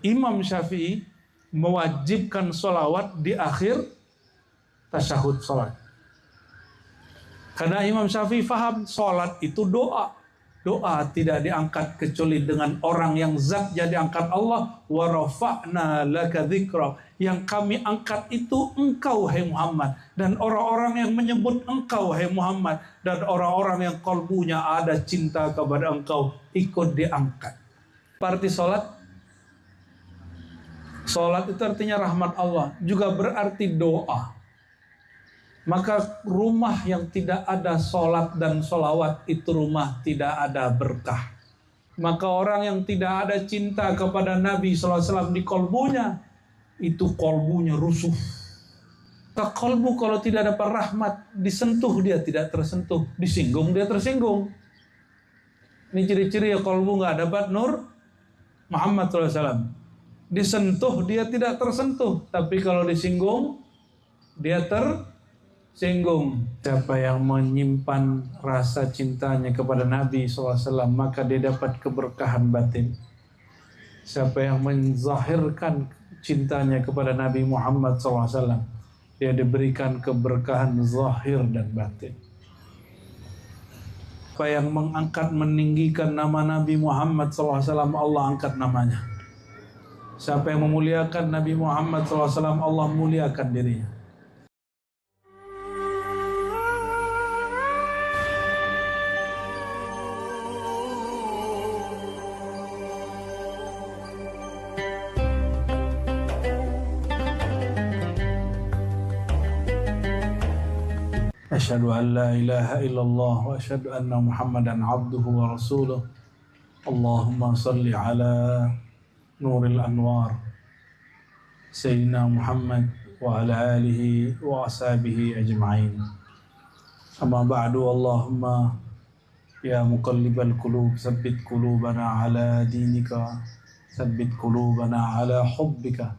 Imam Syafi'i mewajibkan sholawat di akhir tasyahud sholat. Karena Imam Syafi'i faham sholat itu doa. Doa tidak diangkat kecuali dengan orang yang zatnya diangkat Allah. Wa rafa'na laka dzikra. Yang kami angkat itu engkau, hai Muhammad. Dan orang-orang yang menyebut engkau, hai Muhammad. Dan orang-orang yang kalbunya ada cinta kepada engkau, ikut diangkat. Arti sholat. Sholat itu artinya rahmat Allah. Juga berarti doa. Maka rumah yang tidak ada sholat dan sholawat, itu rumah tidak ada berkah. Maka orang yang tidak ada cinta kepada Nabi SAW di kolbunya, itu kolbunya rusuh. Kolbu kalau tidak dapat rahmat, disentuh dia tidak tersentuh, disinggung dia tersinggung. Ini ciri-ciri ya kolbu nggak dapat nur Muhammad SAW. Disentuh dia tidak tersentuh, tapi kalau disinggung dia tersinggung. Siapa yang menyimpan rasa cintanya kepada Nabi SAW, maka dia dapat keberkahan batin. Siapa yang menzahirkan cintanya kepada Nabi Muhammad SAW, dia diberikan keberkahan zahir dan batin. Siapa yang mengangkat, meninggikan nama Nabi Muhammad SAW, Allah angkat namanya. Siapa yang memuliakan Nabi Muhammad SAW, Allah muliakan dirinya. Asyhadu an la ilaha illallah wa asyhadu anna Muhammadan abduhu wa rasuluh. Allahumma salli ala nuril anwar Sayyidina Muhammad wa ala alihi wa ashabihi ajma'in. Amma ba'du, Allahumma ya muqallibal qulub tsabbit qulubana ala dinika, tsabbit qulubana ala hubbika,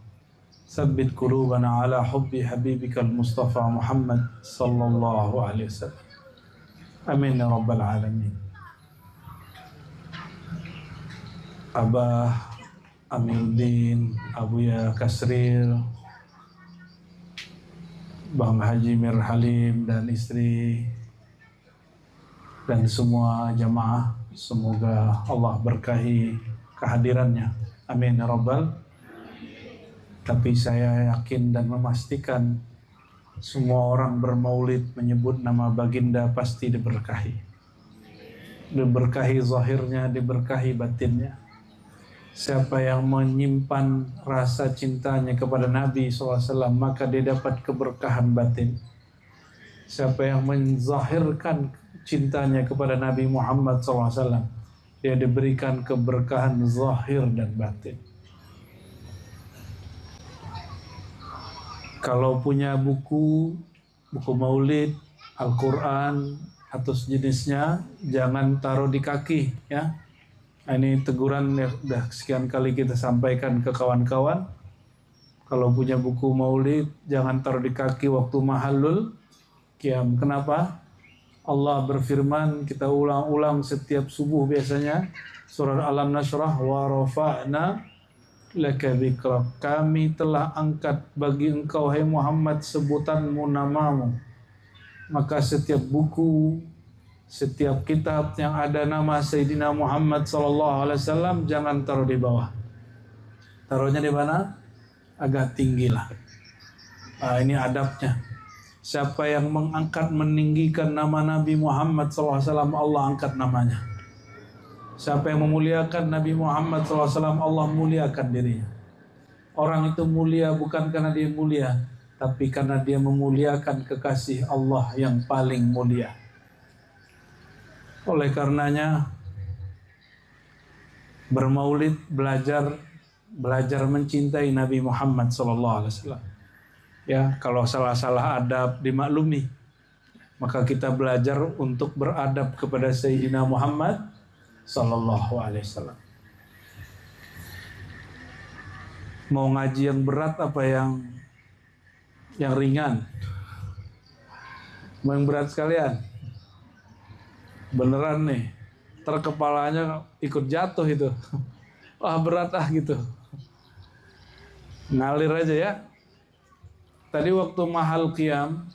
tsabbit qulubana ala hubbi habibikal Mustafa Muhammad sallallahu alaihi wasallam. Amin ya rabbal alamin. Abah Amiruddin, Abuya Kasril, Bang Haji Mir Halim dan istri, dan semua jamaah, semoga Allah berkahi kehadirannya. Amin ya rabbal. Tapi saya yakin dan memastikan semua orang bermaulid menyebut nama baginda pasti diberkahi. Diberkahi zahirnya, diberkahi batinnya. Siapa yang menyimpan rasa cintanya kepada Nabi SAW, maka dia dapat keberkahan batin. Siapa yang menzahirkan cintanya kepada Nabi Muhammad SAW, dia diberikan keberkahan zahir dan batin. Kalau punya buku maulid, Al-Quran atau sejenisnya, jangan taruh di kaki ya. Ini teguran yang sudah sekian kali kita sampaikan ke kawan-kawan. Kalau punya buku maulid, jangan taruh di kaki waktu mahallul qiyam. Kenapa? Allah berfirman, kita ulang-ulang setiap subuh biasanya, surah Alam Nashrah, wa rafa'na laka dzikrak. Kami telah angkat bagi engkau, hai Muhammad, sebutanmu, namamu. Maka setiap buku, setiap kitab yang ada nama Sayyidina Muhammad SAW, jangan taruh di bawah. Taruhnya di mana? Agak tinggi lah. Nah, ini adabnya. Siapa yang mengangkat, meninggikan nama Nabi Muhammad SAW, Allah angkat namanya. Siapa yang memuliakan Nabi Muhammad SAW, Allah muliakan dirinya. Orang itu mulia bukan karena dia mulia, tapi karena dia memuliakan kekasih Allah yang paling mulia. Oleh karenanya, bermaulid, belajar mencintai Nabi Muhammad SAW. Ya, kalau salah-salah adab dimaklumi, maka kita belajar untuk beradab kepada Sayyidina Muhammad Sallallahu Alaihi Wasallam. Mau ngaji yang berat apa yang ringan? Mau yang berat sekalian? Beneran nih, terkepalanya ikut jatuh itu. Wah berat gitu. Ngalir aja ya. Tadi waktu mahal qiyam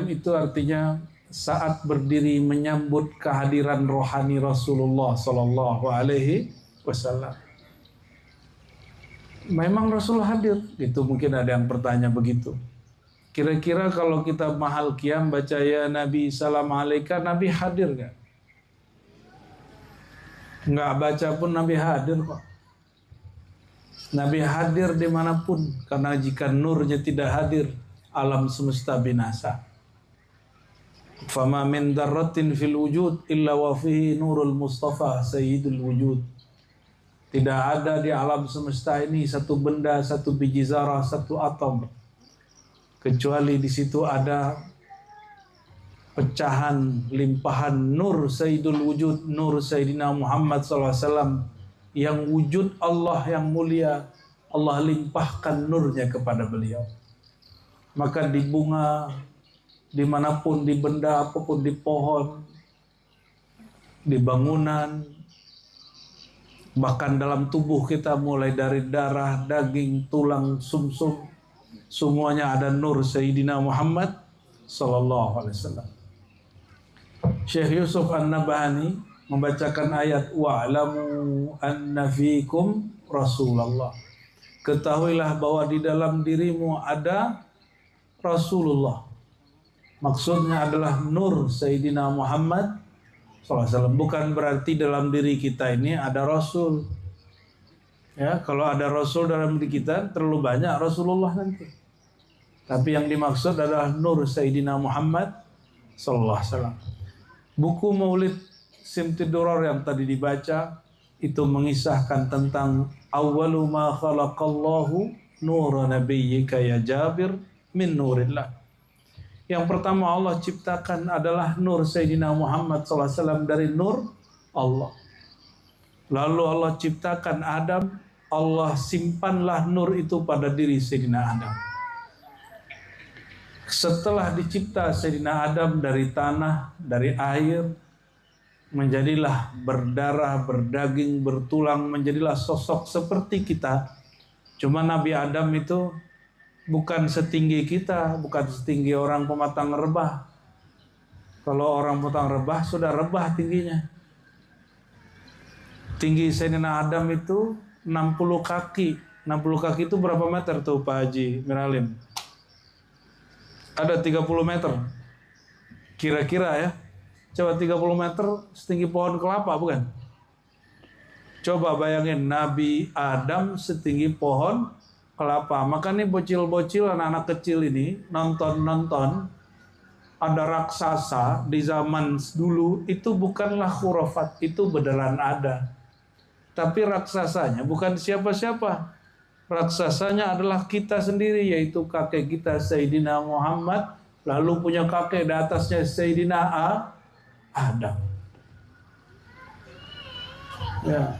itu artinya saat berdiri menyambut kehadiran rohani Rasulullah Sallallahu Alaihi Wasallam. Memang Rasul hadir, itu mungkin ada yang bertanya begitu. Kira-kira kalau kita mahal qiyam baca ya Nabi salam alaika, Nabi hadir nggak? Nggak baca pun Nabi hadir kok. Nabi hadir dimanapun, karena jika nurnya tidak hadir, alam semesta binasa. Fama min darratin fil wujud illa wa fihi nurul Mustafa sayyidul wujud. Tidak ada di alam semesta ini satu benda, satu biji zarah, satu atom, kecuali di situ ada pecahan, limpahan nur sayyidul wujud, nur Sayyidina Muhammad SAW, yang wujud Allah yang mulia, Allah limpahkan nurnya kepada beliau. Maka di bunga, dimanapun, di benda apapun, di pohon, di bangunan, bahkan dalam tubuh kita mulai dari darah, daging, tulang, sumsum, semuanya ada nur Sayyidina Muhammad Sallallahu Alaihi Wasallam. Syekh Yusuf An-Nabhani membacakan ayat wa'lamu anna fikum Rasulullah. Ketahuilah bahwa di dalam dirimu ada Rasulullah. Maksudnya adalah nur Sayyidina Muhammad SAW. Bukan berarti dalam diri kita ini ada Rasul. Ya, kalau ada Rasul dalam diri kita terlalu banyak Rasulullah nanti. Tapi yang dimaksud adalah nur Sayyidina Muhammad SAW. Buku Maulid Simtiduror yang tadi dibaca itu mengisahkan tentang awwalu ma khalaqallahu nura nabiyyika ya Jabir min nurillah. Yang pertama Allah ciptakan adalah nur Sayyidina Muhammad SAW dari nur Allah. Lalu Allah ciptakan Adam, Allah simpanlah nur itu pada diri Sayyidina Adam. Setelah dicipta Sayyidina Adam dari tanah, dari air, menjadilah berdarah, berdaging, bertulang, menjadilah sosok seperti kita. Cuma Nabi Adam itu bukan setinggi kita, bukan setinggi orang pematang rebah. Kalau orang pematang rebah sudah rebah tingginya. Tinggi Sayyidina Adam itu 60 kaki. 60 kaki itu berapa meter tuh Pak Haji Miralim? Ada 30 meter. Kira-kira ya. Coba 30 meter setinggi pohon kelapa bukan? Coba bayangin Nabi Adam setinggi pohon kelapa. Maka nih bocil-bocil, anak-anak kecil ini nonton-nonton ada raksasa di zaman dulu, itu bukanlah khurafat, itu beneran ada. Tapi raksasanya bukan siapa-siapa. Raksasanya adalah kita sendiri, yaitu kakek kita Sayyidina Muhammad, lalu punya kakek di atasnya Sayyidina Adam. Ya.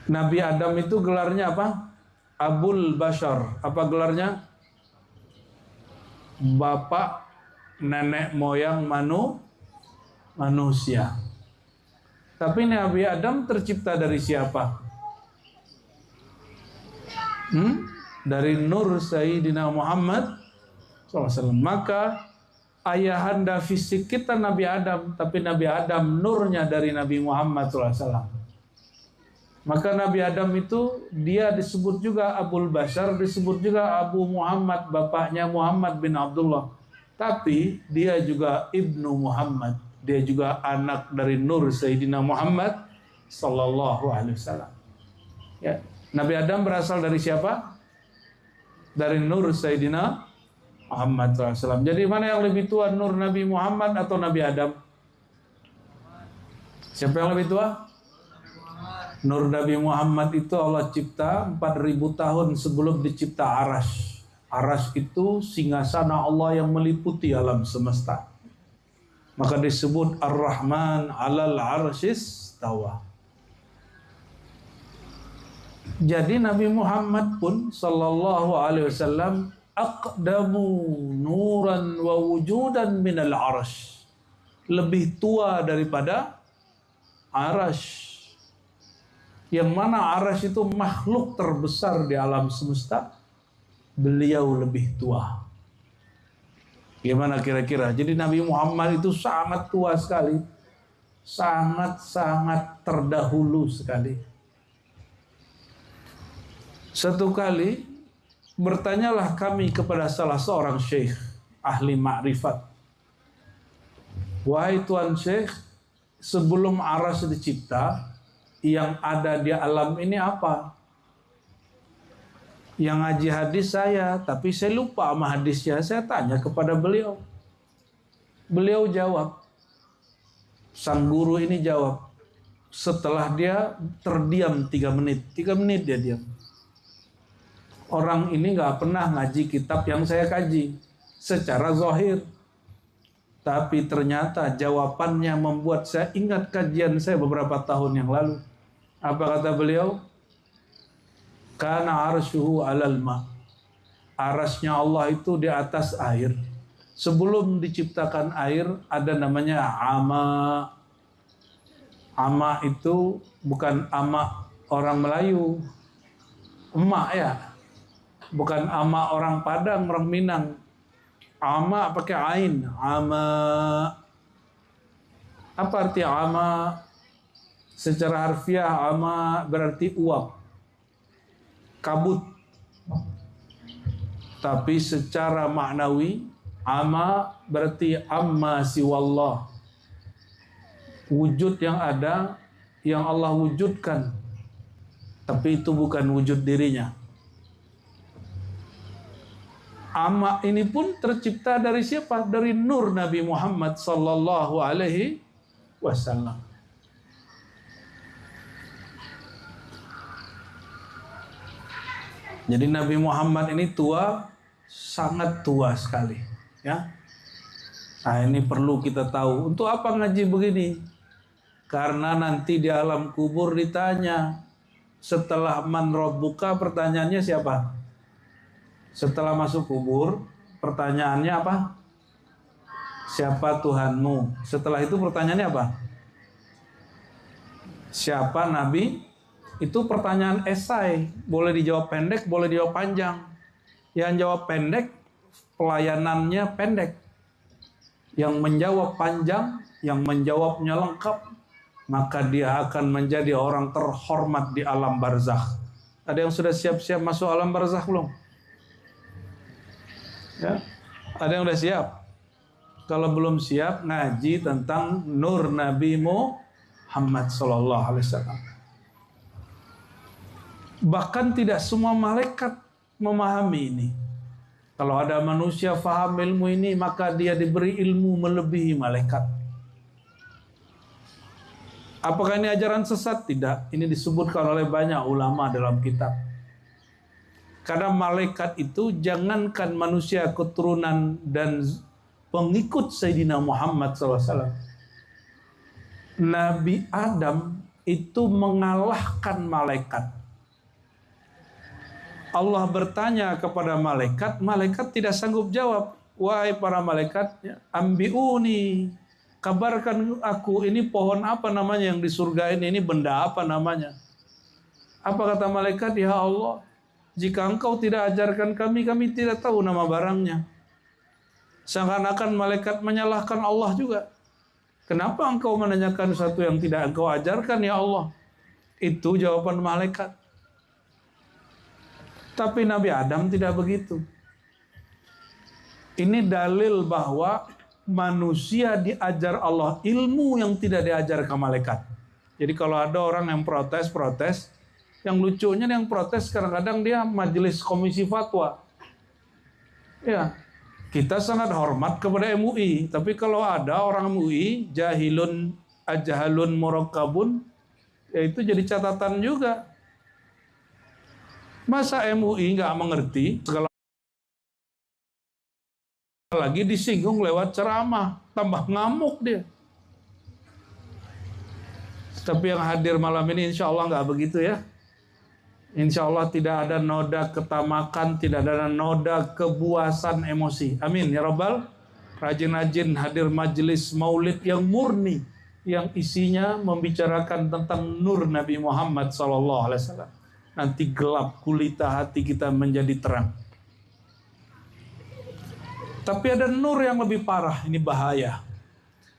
Nabi Adam itu gelarnya apa? Abul Bashar. Apa gelarnya? Bapak nenek moyang manusia. Tapi Nabi Adam tercipta dari siapa? Dari nur Sayyidina Muhammad SAW. Maka ayahanda fisik kita Nabi Adam, tapi Nabi Adam nurnya dari Nabi Muhammad SAW. Maka Nabi Adam itu dia disebut juga Abul Bashar, disebut juga Abu Muhammad, bapaknya Muhammad bin Abdullah. Tapi dia juga Ibnu Muhammad, dia juga anak dari nur Sayyidina Muhammad Sallallahu Alaihi Wasallam. Ya, Nabi Adam berasal dari siapa? Dari nur Sayyidina Muhammad SAW. Jadi mana yang lebih tua, nur Nabi Muhammad atau Nabi Adam? Siapa yang lebih tua? Nur Nabi Muhammad itu Allah cipta 4000 tahun sebelum dicipta Arash. Arash itu singgasana Allah yang meliputi alam semesta. Maka disebut Ar-Rahman 'alal 'arsyis tawa. Jadi Nabi Muhammad pun sallallahu alaihi wasallam aqdamu nuran wa wujudan minal arsh. Lebih tua daripada Arash. yang mana Arsy itu makhluk terbesar di alam semesta, beliau lebih tua. Gimana kira-kira? Jadi Nabi Muhammad itu sangat tua sekali, sangat-sangat terdahulu sekali. Satu kali bertanyalah kami kepada salah seorang syekh ahli makrifat, wahai Tuan Syekh, sebelum Arsy dicipta, yang ada di alam ini apa? Yang ngaji hadis saya, tapi saya lupa sama hadisnya. Saya tanya kepada beliau. Beliau jawab. Sang guru ini jawab. Setelah dia terdiam 3 menit. 3 menit dia diam. Orang ini gak pernah ngaji kitab yang saya kaji secara zahir. Tapi ternyata jawabannya membuat saya ingat kajian saya beberapa tahun yang lalu. Apa kata beliau? Kana arsyuhu alal ma. Arasnya Allah itu di atas air. Sebelum diciptakan air ada namanya ama. Ama itu bukan ama orang Melayu. Emak ya. Bukan ama orang Padang, orang Minang. Ama pakai ain. Ama. Apa arti ama? Secara harfiah ama berarti uap, kabut. Tapi secara maknawi ama berarti amma siwallah, wujud yang ada yang Allah wujudkan, tapi itu bukan wujud dirinya. Ama ini pun tercipta dari siapa? Dari nur Nabi Muhammad sallallahu alaihi wasallam. Jadi Nabi Muhammad ini tua, sangat tua sekali, ya. Nah, ini perlu kita tahu. Untuk apa ngaji begini? Karena nanti di alam kubur ditanya. Setelah man rabbuka, pertanyaannya siapa? Setelah masuk kubur, pertanyaannya apa? Siapa Tuhanmu? Setelah itu pertanyaannya apa? Siapa Nabi? Itu pertanyaan esai, boleh dijawab pendek, boleh dijawab panjang. Yang jawab pendek, pelayanannya pendek. Yang menjawab panjang, yang menjawabnya lengkap, maka dia akan menjadi orang terhormat di alam barzakh. Ada yang sudah siap-siap masuk alam barzakh belum? Ya? Ada yang sudah siap? Kalau belum siap, ngaji tentang nur Nabi Muhammad sallallahu alaihi wasallam. Bahkan tidak semua malaikat memahami ini. Kalau ada manusia faham ilmu ini, maka dia diberi ilmu melebihi malaikat. Apakah ini ajaran sesat? Tidak. Ini disebutkan oleh banyak ulama dalam kitab. Karena malaikat itu jangankan manusia keturunan dan pengikut Sayyidina Muhammad SAW. Nabi Adam itu mengalahkan malaikat. Allah bertanya kepada malaikat, malaikat tidak sanggup jawab. Wahai para malaikat, ambiuni, kabarkan aku, ini pohon apa namanya yang di surga ini benda apa namanya? Apa kata malaikat? Ya Allah, jika engkau tidak ajarkan kami, kami tidak tahu nama barangnya. Seakan-akan malaikat menyalahkan Allah juga. Kenapa engkau menanyakan sesuatu yang tidak engkau ajarkan ya Allah? Itu jawaban malaikat. Tapi Nabi Adam tidak begitu. Ini dalil bahwa manusia diajar Allah ilmu yang tidak diajar ke malaikat. Jadi kalau ada orang yang protes, yang lucunya yang protes kadang-kadang dia majelis komisi fatwa. Ya, kita sangat hormat kepada MUI, tapi kalau ada orang MUI jahilun ajhalun murakkabun, ya itu jadi catatan juga. Masa MUI nggak mengerti segala lagi disinggung lewat ceramah, tambah ngamuk dia. Tapi yang hadir malam ini insya Allah nggak begitu ya. Insya Allah tidak ada noda ketamakan, tidak ada noda kebuasan emosi. Amin ya Rabbal. Rajin-rajin hadir majelis maulid yang murni, yang isinya membicarakan tentang nur Nabi Muhammad SAW. Nanti gelap gulita hati kita menjadi terang. Tapi ada nur yang lebih parah, ini bahaya.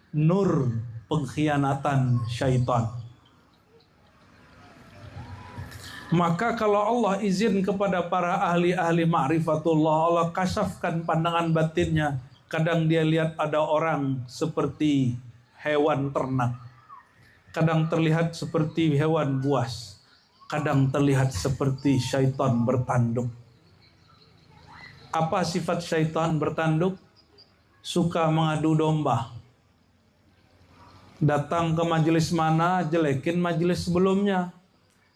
Nur pengkhianatan syaitan. Maka kalau Allah izin kepada para ahli-ahli ma'rifatullah, Allah kasafkan pandangan batinnya. Kadang dia lihat ada orang seperti hewan ternak. Kadang terlihat seperti hewan buas. Kadang terlihat seperti syaitan bertanduk. Apa sifat syaitan bertanduk? Suka mengadu domba. Datang ke majelis mana, jelekin majelis sebelumnya.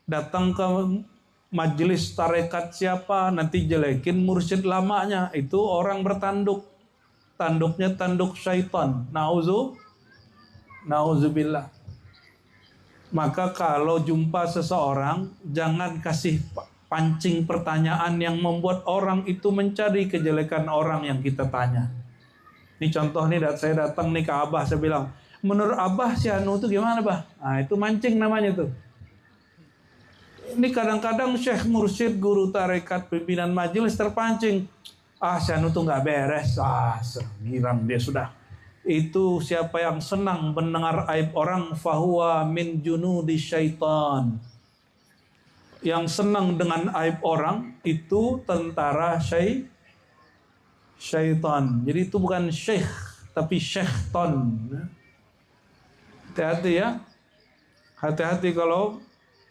Datang ke majelis tarekat siapa, nanti jelekin mursyid lamanya. Itu orang bertanduk. Tanduknya tanduk syaitan. Nauzubillah. Maka kalau jumpa seseorang, jangan kasih pancing pertanyaan yang membuat orang itu mencari kejelekan orang yang kita tanya. Ini contoh nih, saya datang nih ke Abah, saya bilang, menurut Abah si Anu itu gimana, Bah? Nah, itu mancing namanya tuh. Ini kadang-kadang syekh mursyid, guru tarekat, pimpinan majelis terpancing. Si Anu tuh nggak beres. Girang dia sudah. Itu siapa yang senang mendengar aib orang, fahuwa min junudi syaitan. Yang senang dengan aib orang itu tentara syaitan. Jadi itu bukan syekh, tapi syaitan. Hati-hati ya. Hati-hati kalau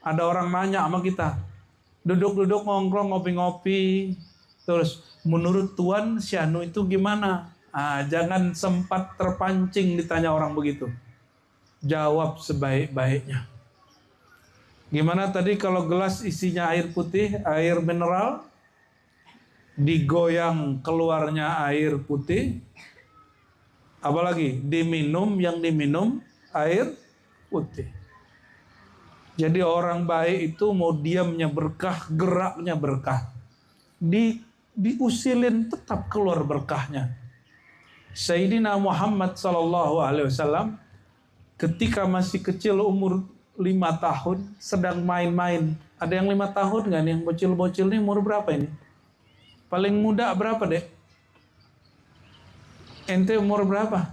ada orang nanya sama kita. Duduk-duduk ngongkrong, ngopi-ngopi. Terus, menurut Tuan si Anu itu gimana? Jangan sempat terpancing ditanya orang begitu. Jawab sebaik-baiknya. Gimana tadi kalau gelas isinya air putih, air mineral, digoyang keluarnya air putih, apalagi diminum, yang diminum air putih. Jadi orang baik itu mau diamnya berkah, geraknya berkah. Diusilin tetap keluar berkahnya. Sayyidina Muhammad SAW ketika masih kecil umur 5 tahun sedang main-main. Ada yang 5 tahun nggak nih? Yang bocil-bocil nih umur berapa ini? Paling muda berapa deh? Ente umur berapa?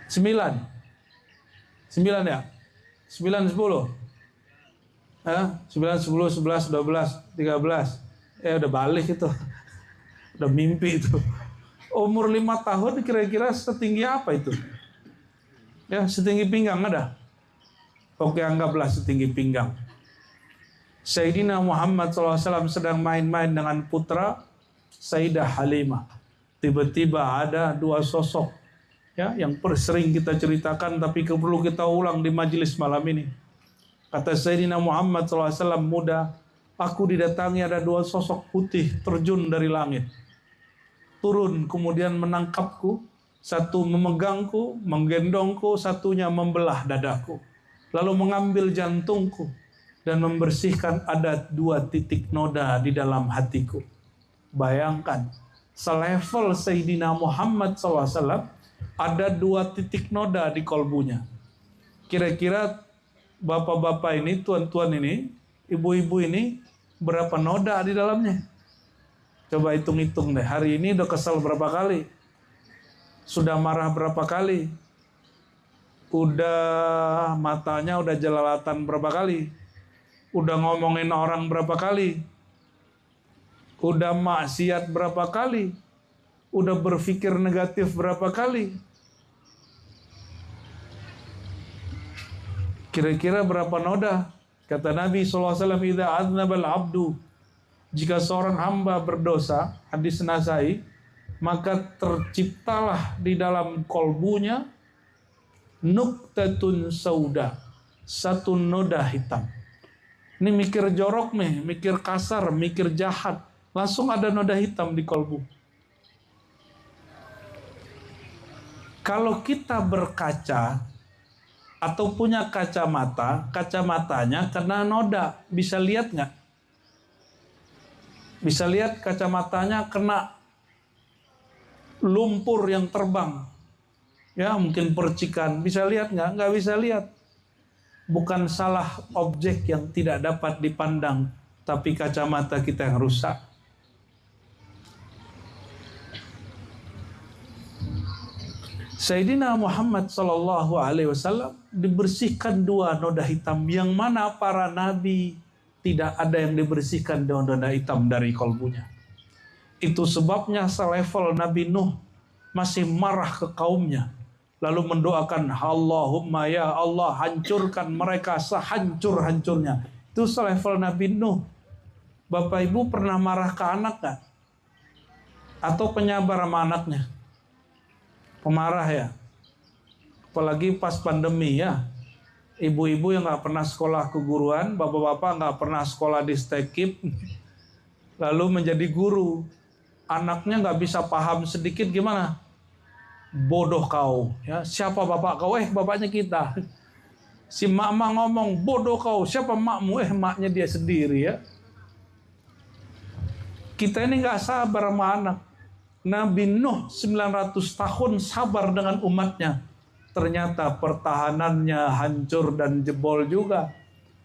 9 ya? 9, 10? 9, 10, 11, 12, 13. Udah balik itu. Udah mimpi itu. Umur 5 tahun kira-kira setinggi apa itu? Ya, setinggi pinggang ada? Oke, anggaplah setinggi pinggang. Sayyidina Muhammad SAW sedang main-main dengan putra Sayyidah Halimah. Tiba-tiba ada 2 sosok ya, yang sering kita ceritakan tapi perlu kita ulang di majelis malam ini. Kata Sayyidina Muhammad SAW, muda, aku didatangi ada 2 sosok putih terjun dari langit. Turun kemudian menangkapku, satu memegangku, menggendongku, satunya membelah dadaku. Lalu mengambil jantungku dan membersihkan ada 2 titik noda di dalam hatiku. Bayangkan, selevel Sayyidina Muhammad SAW, ada 2 titik noda di kolbunya. Kira-kira bapak-bapak ini, tuan-tuan ini, ibu-ibu ini, berapa noda di dalamnya? Coba hitung-hitung deh. Hari ini udah kesel berapa kali? Sudah marah berapa kali? Udah matanya udah jelalatan berapa kali? Udah ngomongin orang berapa kali? Udah maksiat berapa kali? Udah berpikir negatif berapa kali? Kira-kira berapa noda? Kata Nabi SAW, idza adnabal abdu, jika seorang hamba berdosa, hadis Nasai, maka terciptalah di dalam kolbunya nuktatun sauda, 1 noda hitam. Ini mikir jorok nih, mikir kasar, mikir jahat, langsung ada noda hitam di kolbu. Kalau kita berkaca atau punya kacamata, kacamatanya kena noda, bisa lihat nggak? Bisa lihat kacamatanya kena lumpur yang terbang. Ya, mungkin percikan. Bisa lihat nggak? Nggak bisa lihat. Bukan salah objek yang tidak dapat dipandang, tapi kacamata kita yang rusak. Sayyidina Muhammad sallallahu alaihi wasallam dibersihkan 2 noda hitam, yang mana para nabi tidak ada yang dibersihkan dengan noda hitam dari kalbunya. Itu sebabnya selevel Nabi Nuh masih marah ke kaumnya, lalu mendoakan, Allahumma ya Allah, hancurkan mereka sehancur-hancurnya. Itu selevel Nabi Nuh. Bapak Ibu pernah marah ke anak gak? Atau penyabar sama anaknya? Pemarah ya. Apalagi pas pandemi ya. Ibu-ibu yang gak pernah sekolah keguruan, bapak-bapak gak pernah sekolah di STEKIP, lalu menjadi guru. Anaknya gak bisa paham sedikit, gimana? Bodoh kau, ya. Siapa bapak kau? Bapaknya kita. Si mak-mak ngomong, bodoh kau. Siapa makmu? Maknya dia sendiri, ya. Kita ini gak sabar sama anak. Nabi Nuh 900 tahun sabar dengan umatnya. Ternyata pertahanannya hancur dan jebol juga.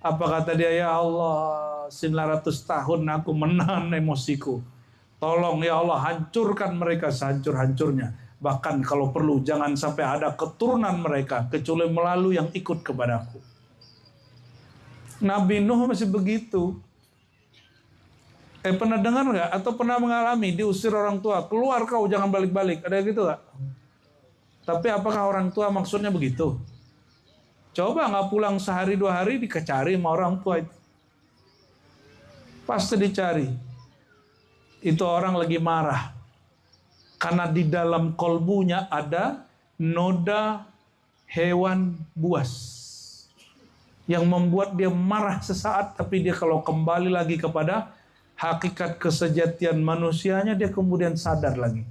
Apa kata dia? Ya Allah, 900 tahun aku menahan emosiku. Tolong ya Allah, hancurkan mereka sehancur-hancurnya. Bahkan kalau perlu jangan sampai ada keturunan mereka kecuali melalui yang ikut kepadaku. Nabi Nuh masih begitu. Pernah dengar nggak? Atau pernah mengalami diusir orang tua, keluar kau, jangan balik-balik. Ada gitu nggak? Tapi apakah orang tua maksudnya begitu? Coba nggak pulang sehari 2 hari dicari sama orang tua itu. Pasti dicari. Itu orang lagi marah. Karena di dalam kolbunya ada noda hewan buas. Yang membuat dia marah sesaat, tapi dia kalau kembali lagi kepada hakikat kesejatian manusianya, dia kemudian sadar lagi.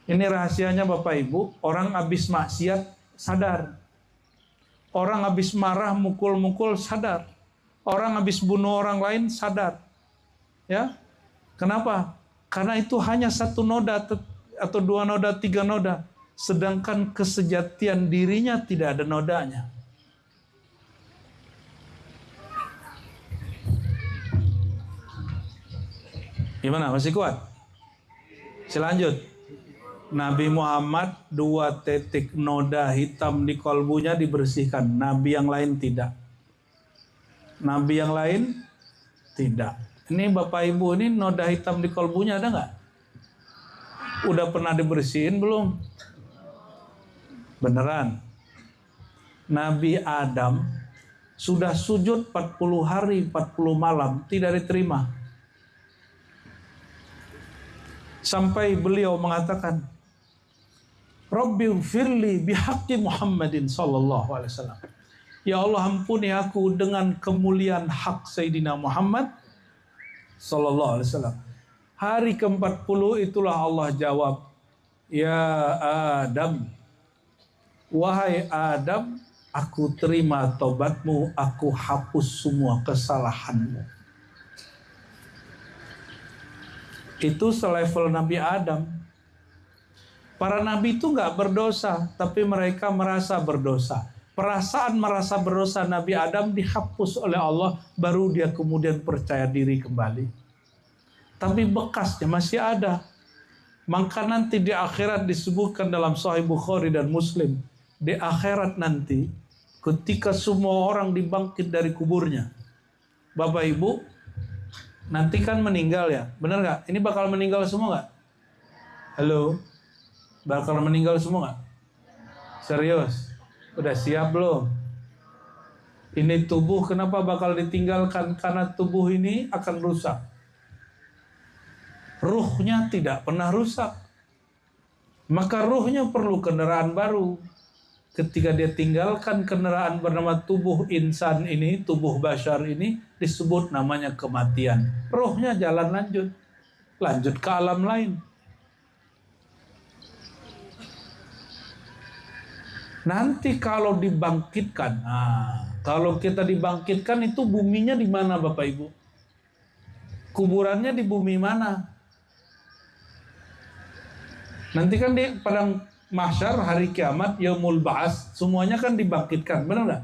Ini rahasianya Bapak Ibu, orang habis maksiat sadar. Orang habis marah mukul-mukul sadar. Orang habis bunuh orang lain sadar. Ya. Kenapa? Karena itu hanya 1 noda atau 2 noda, 3 noda. Sedangkan kesejatian dirinya tidak ada nodanya. Gimana? Masih kuat? Selanjut. Nabi Muhammad 2 titik noda hitam di kolbunya dibersihkan. Nabi yang lain tidak. Nabi yang lain tidak. Ini Bapak Ibu, ini noda hitam di kolbunya ada nggak? Udah pernah dibersihin belum? Beneran. Nabi Adam sudah sujud 40 hari 40 malam tidak diterima. Sampai beliau mengatakan, Rabbighfirli bihaqqi Muhammadin sallallahu alaihi wasallam. Ya Allah, ampuni aku dengan kemuliaan hak Sayyidina Muhammad sallallahu alaihi wasallam. Hari ke-40 itulah Allah jawab, Ya Adam, wahai Adam, aku terima taubatmu, aku hapus semua kesalahanmu. Itu selevel Nabi Adam. Para nabi itu nggak berdosa, tapi mereka merasa berdosa. Perasaan merasa berdosa Nabi Adam dihapus oleh Allah, baru dia kemudian percaya diri kembali. Tapi bekasnya masih ada. Maka nanti di akhirat disebutkan dalam Sahih Bukhari dan Muslim, di akhirat nanti ketika semua orang dibangkit dari kuburnya, Bapak Ibu, nanti kan meninggal ya, benar nggak? Ini bakal meninggal semua nggak? Halo? Bakal meninggal semua nggak? Serius? Udah siap belum? Ini tubuh kenapa bakal ditinggalkan? Karena tubuh ini akan rusak. Ruhnya tidak pernah rusak. Maka ruhnya perlu kendaraan baru. Ketika dia tinggalkan kendaraan bernama tubuh insan ini, tubuh bashar ini, disebut namanya kematian. Ruhnya jalan lanjut. Lanjut ke alam lain. Nanti kalau dibangkitkan, kalau kita dibangkitkan itu buminya di mana Bapak Ibu? Kuburannya di bumi mana? Nanti kan di padang mahsyar, hari kiamat, yaumul ba'ats, semuanya kan dibangkitkan, benar nggak?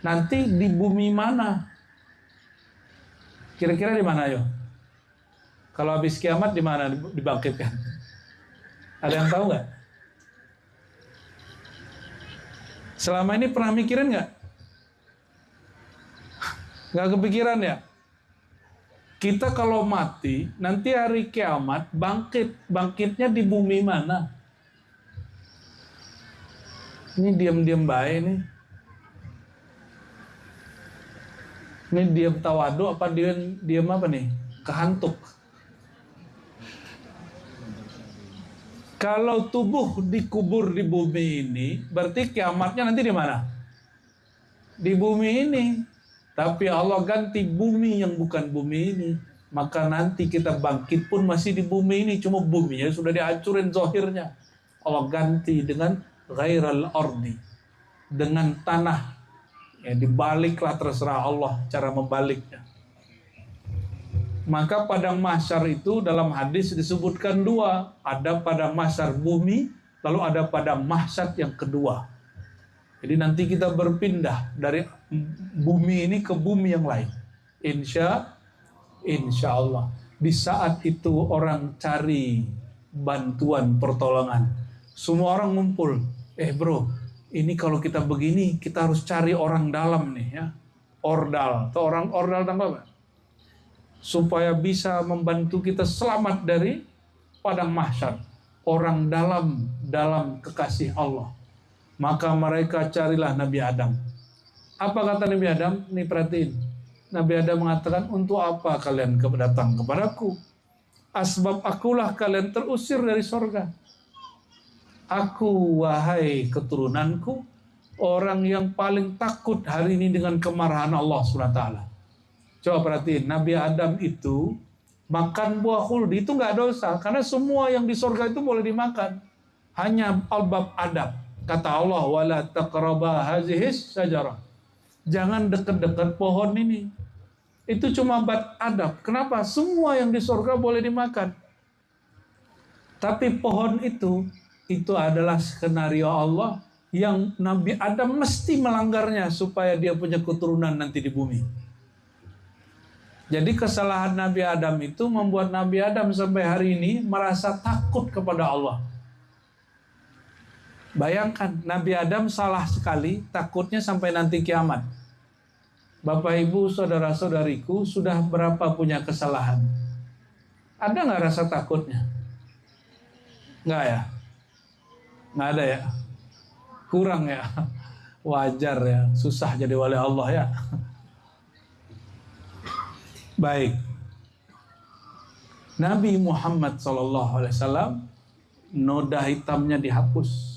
Nanti di bumi mana? Kira-kira di mana, yo? Kalau habis kiamat di mana dibangkitkan? Ada yang tahu nggak? Selama ini pernah mikirin nggak? Nggak kepikiran ya? Kita kalau mati, nanti hari kiamat bangkitnya di bumi mana? Ini diam-diam baik nih. Ini diam tawadu apa diam apa nih? Kehantuk. Kalau tubuh dikubur di bumi ini, berarti kiamatnya nanti di mana? Di bumi ini. Tapi Allah ganti bumi yang bukan bumi ini. Maka nanti kita bangkit pun masih di bumi ini. Cuma buminya sudah dihancurin zahirnya. Allah ganti dengan ghairal ardi. Dengan tanah. Ya, dibaliklah terserah Allah cara membaliknya. Maka padang mahsyar itu dalam hadis disebutkan dua. Ada padang mahsyar bumi, lalu ada padang mahsyar yang kedua. Jadi nanti kita berpindah dari bumi ini ke bumi yang lain. Insya Allah. Di saat itu orang cari bantuan pertolongan. Semua orang ngumpul. Bro, ini kalau kita begini, kita harus cari orang dalam nih ya. Ordal. Atau orang ordal tambah apa? Supaya bisa membantu kita selamat dari padang mahsyar. Orang dalam kekasih Allah. Maka mereka carilah Nabi Adam. Apa kata Nabi Adam? Nih perhatiin. Nabi Adam mengatakan, untuk apa kalian datang kepadaku? Asbab akulah kalian terusir dari sorga. Aku, wahai keturunanku, orang yang paling takut hari ini dengan kemarahan Allah SWT. Coba perhatiin, Nabi Adam itu makan buah khuldi, itu nggak dosa. Karena semua yang di sorga itu boleh dimakan. Hanya albab adab. Kata Allah, wala taqraba hazihis syajarah. Jangan dekat-dekat pohon ini. Itu cuma bab adab. Kenapa? Semua yang di surga boleh dimakan. Tapi pohon itu adalah skenario Allah yang Nabi Adam mesti melanggarnya supaya dia punya keturunan nanti di bumi. Jadi kesalahan Nabi Adam itu membuat Nabi Adam sampai hari ini merasa takut kepada Allah. Bayangkan, Nabi Adam salah sekali, takutnya sampai nanti kiamat. Bapak, Ibu, saudara-saudariku, sudah berapa punya kesalahan? Ada nggak rasa takutnya? Nggak ya? Nggak ada ya? Kurang ya? Wajar ya, susah jadi wali Allah ya. Baik. Nabi Muhammad SAW, noda hitamnya dihapus.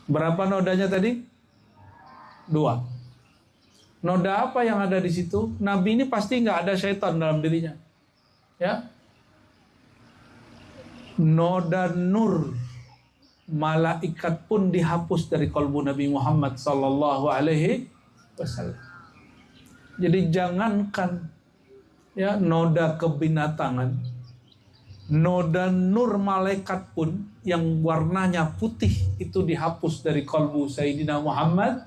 Berapa nodanya tadi? 2. Noda apa yang ada di situ? Nabi ini pasti nggak ada syaitan dalam dirinya. Ya. Noda nur. Malaikat pun dihapus dari kalbu Nabi Muhammad sallallahu alaihi wasallam. Jadi jangankan ya noda kebinatangan, noda nur malaikat pun yang warnanya putih itu dihapus dari kalbu Sayyidina Muhammad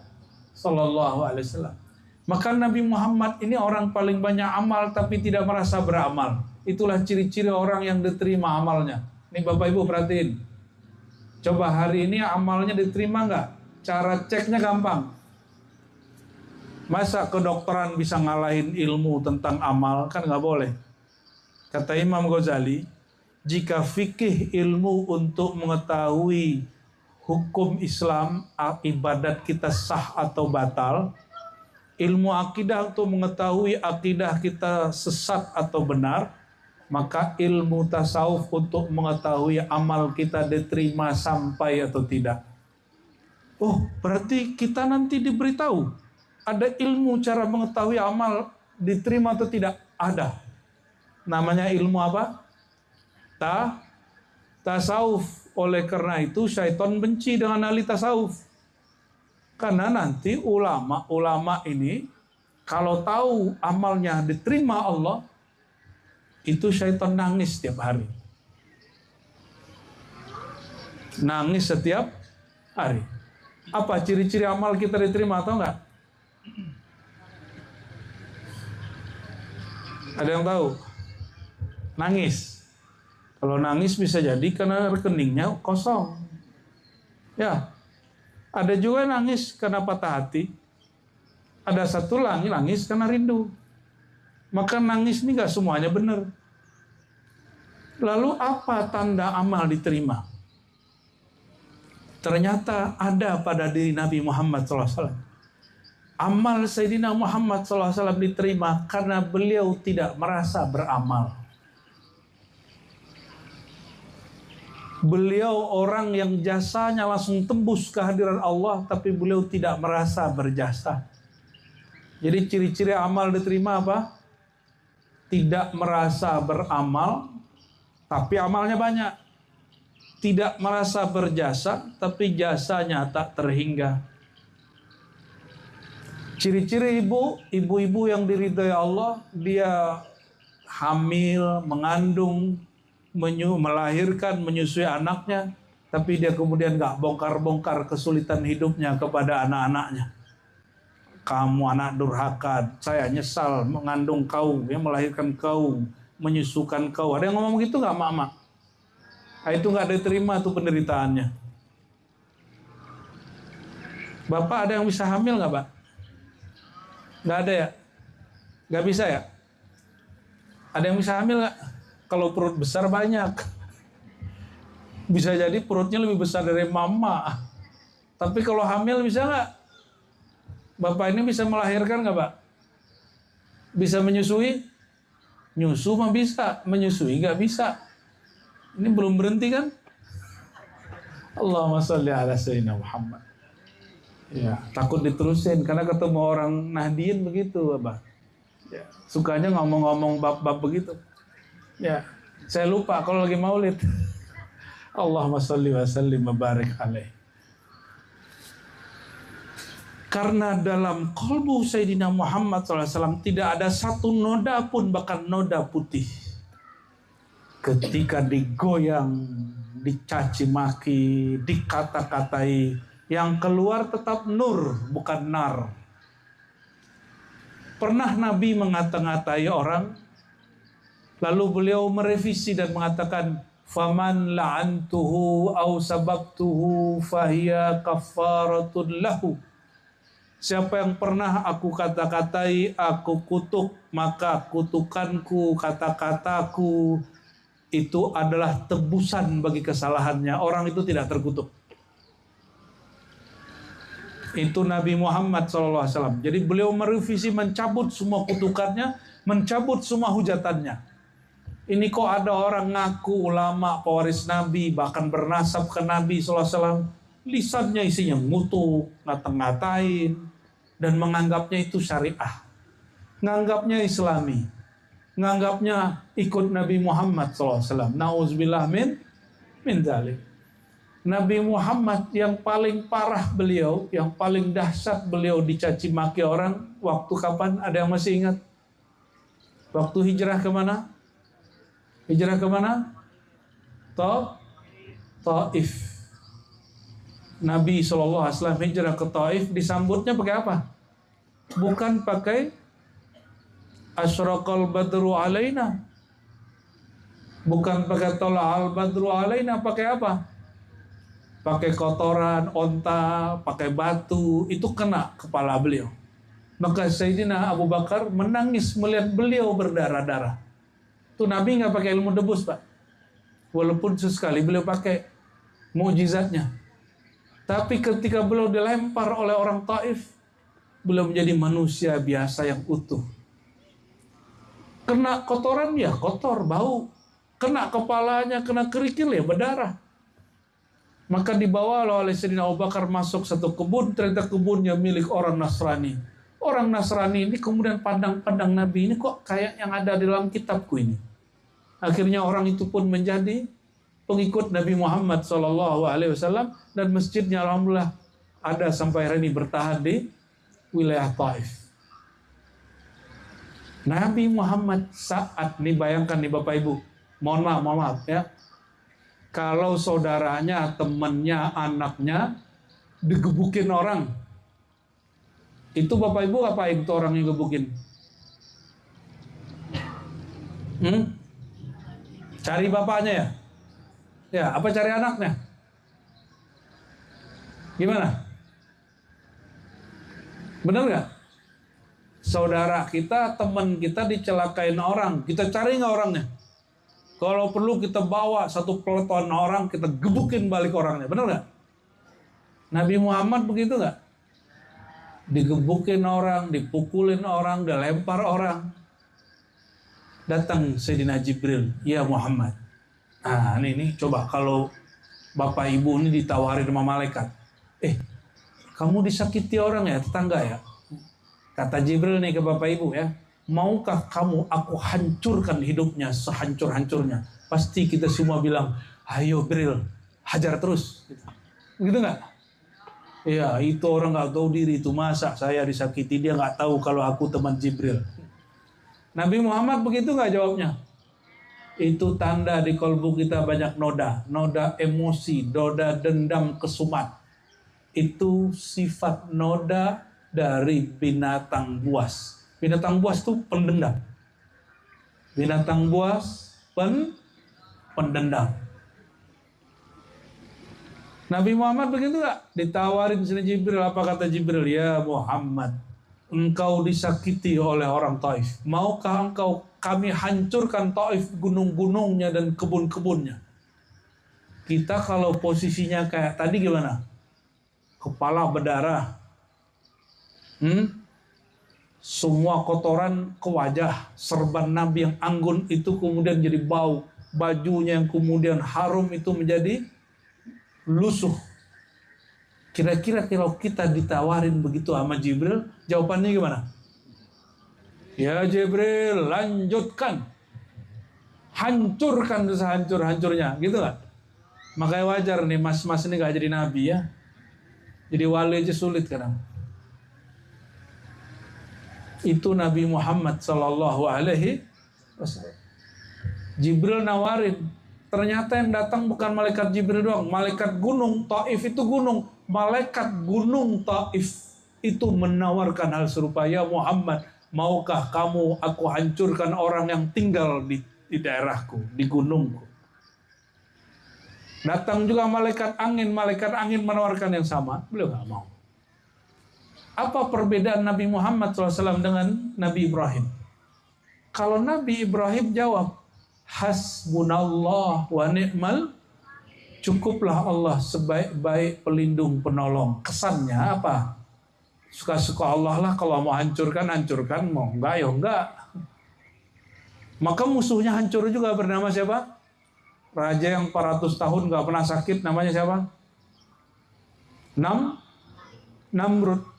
sallallahu alaihi wasallam. Maka Nabi Muhammad ini orang paling banyak amal tapi tidak merasa beramal. Itulah ciri-ciri orang yang diterima amalnya. Nih Bapak Ibu perhatiin. Coba hari ini amalnya diterima nggak? Cara ceknya gampang. Masa kedokteran bisa ngalahin ilmu tentang amal? Kan nggak boleh. Kata Imam Ghazali, jika fikih ilmu untuk mengetahui hukum Islam, ibadat kita sah atau batal, ilmu akidah untuk mengetahui akidah kita sesat atau benar, maka ilmu tasawuf untuk mengetahui amal kita diterima sampai atau tidak. Oh, berarti kita nanti diberitahu ada ilmu cara mengetahui amal diterima atau tidak? Ada. Namanya ilmu apa? Tasawuf. Oleh karena itu syaitan benci dengan ahli tasawuf. Karena nanti ulama-ulama ini kalau tahu amalnya diterima Allah, itu syaitan nangis setiap hari. Nangis setiap hari. Apa ciri-ciri amal kita diterima atau enggak? Ada yang tahu? Nangis. Kalau nangis bisa jadi karena rekeningnya kosong. Ya. Ada juga nangis karena patah hati. Ada satu lagi nangis karena rindu. Maka nangis ini gak semuanya benar. Lalu apa tanda amal diterima? Ternyata ada pada diri Nabi Muhammad SAW. Amal Sayyidina Muhammad SAW diterima karena beliau tidak merasa beramal. Beliau orang yang jasanya langsung tembus kehadiran Allah, tapi beliau tidak merasa berjasa. Jadi ciri-ciri amal diterima apa? Tidak merasa beramal, tapi amalnya banyak. Tidak merasa berjasa, tapi jasanya tak terhingga. Ciri-ciri ibu-ibu yang diridhai Allah, dia hamil, mengandung, melahirkan, menyusui anaknya, tapi dia kemudian gak bongkar-bongkar kesulitan hidupnya kepada anak-anaknya. Kamu anak durhaka, saya nyesal mengandung kau, melahirkan kau, menyusukan kau. Ada yang ngomong gitu gak mak-mak? Nah, itu gak diterima tuh penderitaannya. Bapak ada yang bisa hamil gak, Pak? Gak ada ya? Gak bisa ya? Ada yang bisa hamil gak? Kalau perut besar banyak. Bisa jadi perutnya lebih besar dari mama. Tapi kalau hamil bisa nggak? Bapak ini bisa melahirkan nggak, Pak? Bisa menyusui? Nyusu mah bisa, menyusui nggak bisa. Ini belum berhenti kan? Allahumma sholli ala sayyidina Muhammad. Ya, takut diterusin karena ketemu orang Nahdien begitu, Bapak. Ya, sukanya ngomong-ngomong bab-bab begitu. Ya, saya lupa kalau lagi maulid. Allahumma sholli wa sallim wa barik alaih. Karena dalam qalbu Sayyidina Muhammad SAW tidak ada satu noda pun, bahkan noda putih. Ketika digoyang, dicaci maki, dikata-katai, yang keluar tetap nur, bukan nar. Pernah Nabi mengata-ngatai orang, lalu beliau merevisi dan mengatakan, faman la'antuhu aw sababtuhu fahiya kafaratun lahu. Siapa yang pernah aku kata-katai, aku kutuk, maka kutukanku, kata-kataku itu adalah tebusan bagi kesalahannya. Orang itu tidak terkutuk. Itu Nabi Muhammad SAW. Jadi beliau merevisi, mencabut semua kutukannya, mencabut semua hujatannya. Ini kok ada orang ngaku ulama, pewaris Nabi, bahkan bernasab ke Nabi SAW, lisannya isinya ngutuk, ngata-ngatain, dan menganggapnya itu syariah. Nganggapnya islami. Nganggapnya ikut Nabi Muhammad SAW. Na'udzubillah min dzalik. Nabi Muhammad yang paling parah beliau, yang paling dahsyat beliau dicaci maki orang, waktu kapan? Ada yang masih ingat? Waktu hijrah kemana? Hijrah kemana? Taif. Nabi SAW hijrah ke Taif, disambutnya pakai apa? Bukan pakai asyraqal badru alaina. Bukan pakai tola'al badru alaina, pakai apa? Pakai kotoran, onta, pakai batu, itu kena kepala beliau. Maka Sayyidina Abu Bakar menangis melihat beliau berdarah-darah. Itu Nabi nggak pakai ilmu debus, Pak. Walaupun sesekali beliau pakai mukjizatnya. Tapi ketika beliau dilempar oleh orang Taif, beliau menjadi manusia biasa yang utuh. Kena kotoran ya kotor, bau. Kena kepalanya, kena kerikil ya berdarah. Maka dibawa oleh Sayyidina Abu Bakar masuk satu kebun, ternyata kebunnya milik orang Nasrani. Orang Nasrani ini kemudian pandang-pandang Nabi ini kok kayak yang ada di dalam kitabku ini. Akhirnya orang itu pun menjadi pengikut Nabi Muhammad SAW, dan masjidnya alhamdulillah ada sampai hari ini bertahan di wilayah Taif. Nabi Muhammad saat nih, bayangkan nih Bapak Ibu, mohon maaf ya, Kalau saudaranya, temannya, anaknya digebukin orang, itu Bapak Ibu ngapain tuh orang yang gebukin? Cari bapaknya ya? Ya, apa cari anaknya? Gimana? Bener nggak? Saudara kita, teman kita dicelakain orang, kita cari nggak orangnya? Kalau perlu kita bawa satu peleton orang, kita gebukin balik orangnya. Benar nggak? Nabi Muhammad begitu nggak? Digebukin orang, dipukulin orang, dilempar orang. Datang Sayyidina Jibril, ya Muhammad. Nah ini coba kalau Bapak Ibu ini ditawarin sama malaikat. Kamu disakiti orang ya, tetangga ya? Kata Jibril nih ke Bapak Ibu ya. Maukah kamu aku hancurkan hidupnya sehancur-hancurnya? Pasti kita semua bilang, ayo Bril, hajar terus. Begitu nggak? Ya itu orang nggak tahu diri itu, masa saya disakiti, dia nggak tahu kalau aku teman Jibril. Nabi Muhammad begitu nggak jawabnya? Itu tanda di kalbu kita banyak noda emosi, noda dendam, kesumat. Itu sifat noda dari binatang buas. Binatang buas itu pendendam. Binatang buas pendendam. Nabi Muhammad begitu gak? Ditawarin sini Jibril, apa kata Jibril? Ya Muhammad, engkau disakiti oleh orang Taif. Maukah engkau kami hancurkan Taif, gunung-gunungnya dan kebun-kebunnya? Kita kalau posisinya kayak tadi gimana? Kepala berdarah. Semua kotoran ke wajah, serban Nabi yang anggun itu kemudian jadi bau, bajunya yang kemudian harum itu menjadi lusuh. Kira-kira kalau kita ditawarin begitu sama Jibril, jawabannya gimana? Ya Jibril, lanjutkan, hancurkan sehancur-hancurnya, gitu kan? Makanya wajar nih mas-mas ini gak jadi nabi ya, jadi wali aja sulit kadang. Itu Nabi Muhammad Sallallahu Alaihi Wasallam. Jibril nawarin, ternyata yang datang bukan malaikat Jibril doang, malaikat gunung Taif itu gunung, malaikat gunung Taif itu menawarkan hal serupa. Ya Muhammad, maukah kamu aku hancurkan orang yang tinggal di daerahku, di gunungku? Datang juga malaikat angin menawarkan yang sama, beliau nggak mau. Apa perbedaan Nabi Muhammad SAW dengan Nabi Ibrahim? Kalau Nabi Ibrahim jawab, hasbunallah wa ni'mal, cukuplah Allah sebaik-baik pelindung penolong. Kesannya apa? Suka-suka Allah lah, kalau mau hancurkan, mau enggak ya enggak. Maka musuhnya hancur juga, bernama siapa? Raja yang 400 tahun gak pernah sakit, namanya siapa? Namrud.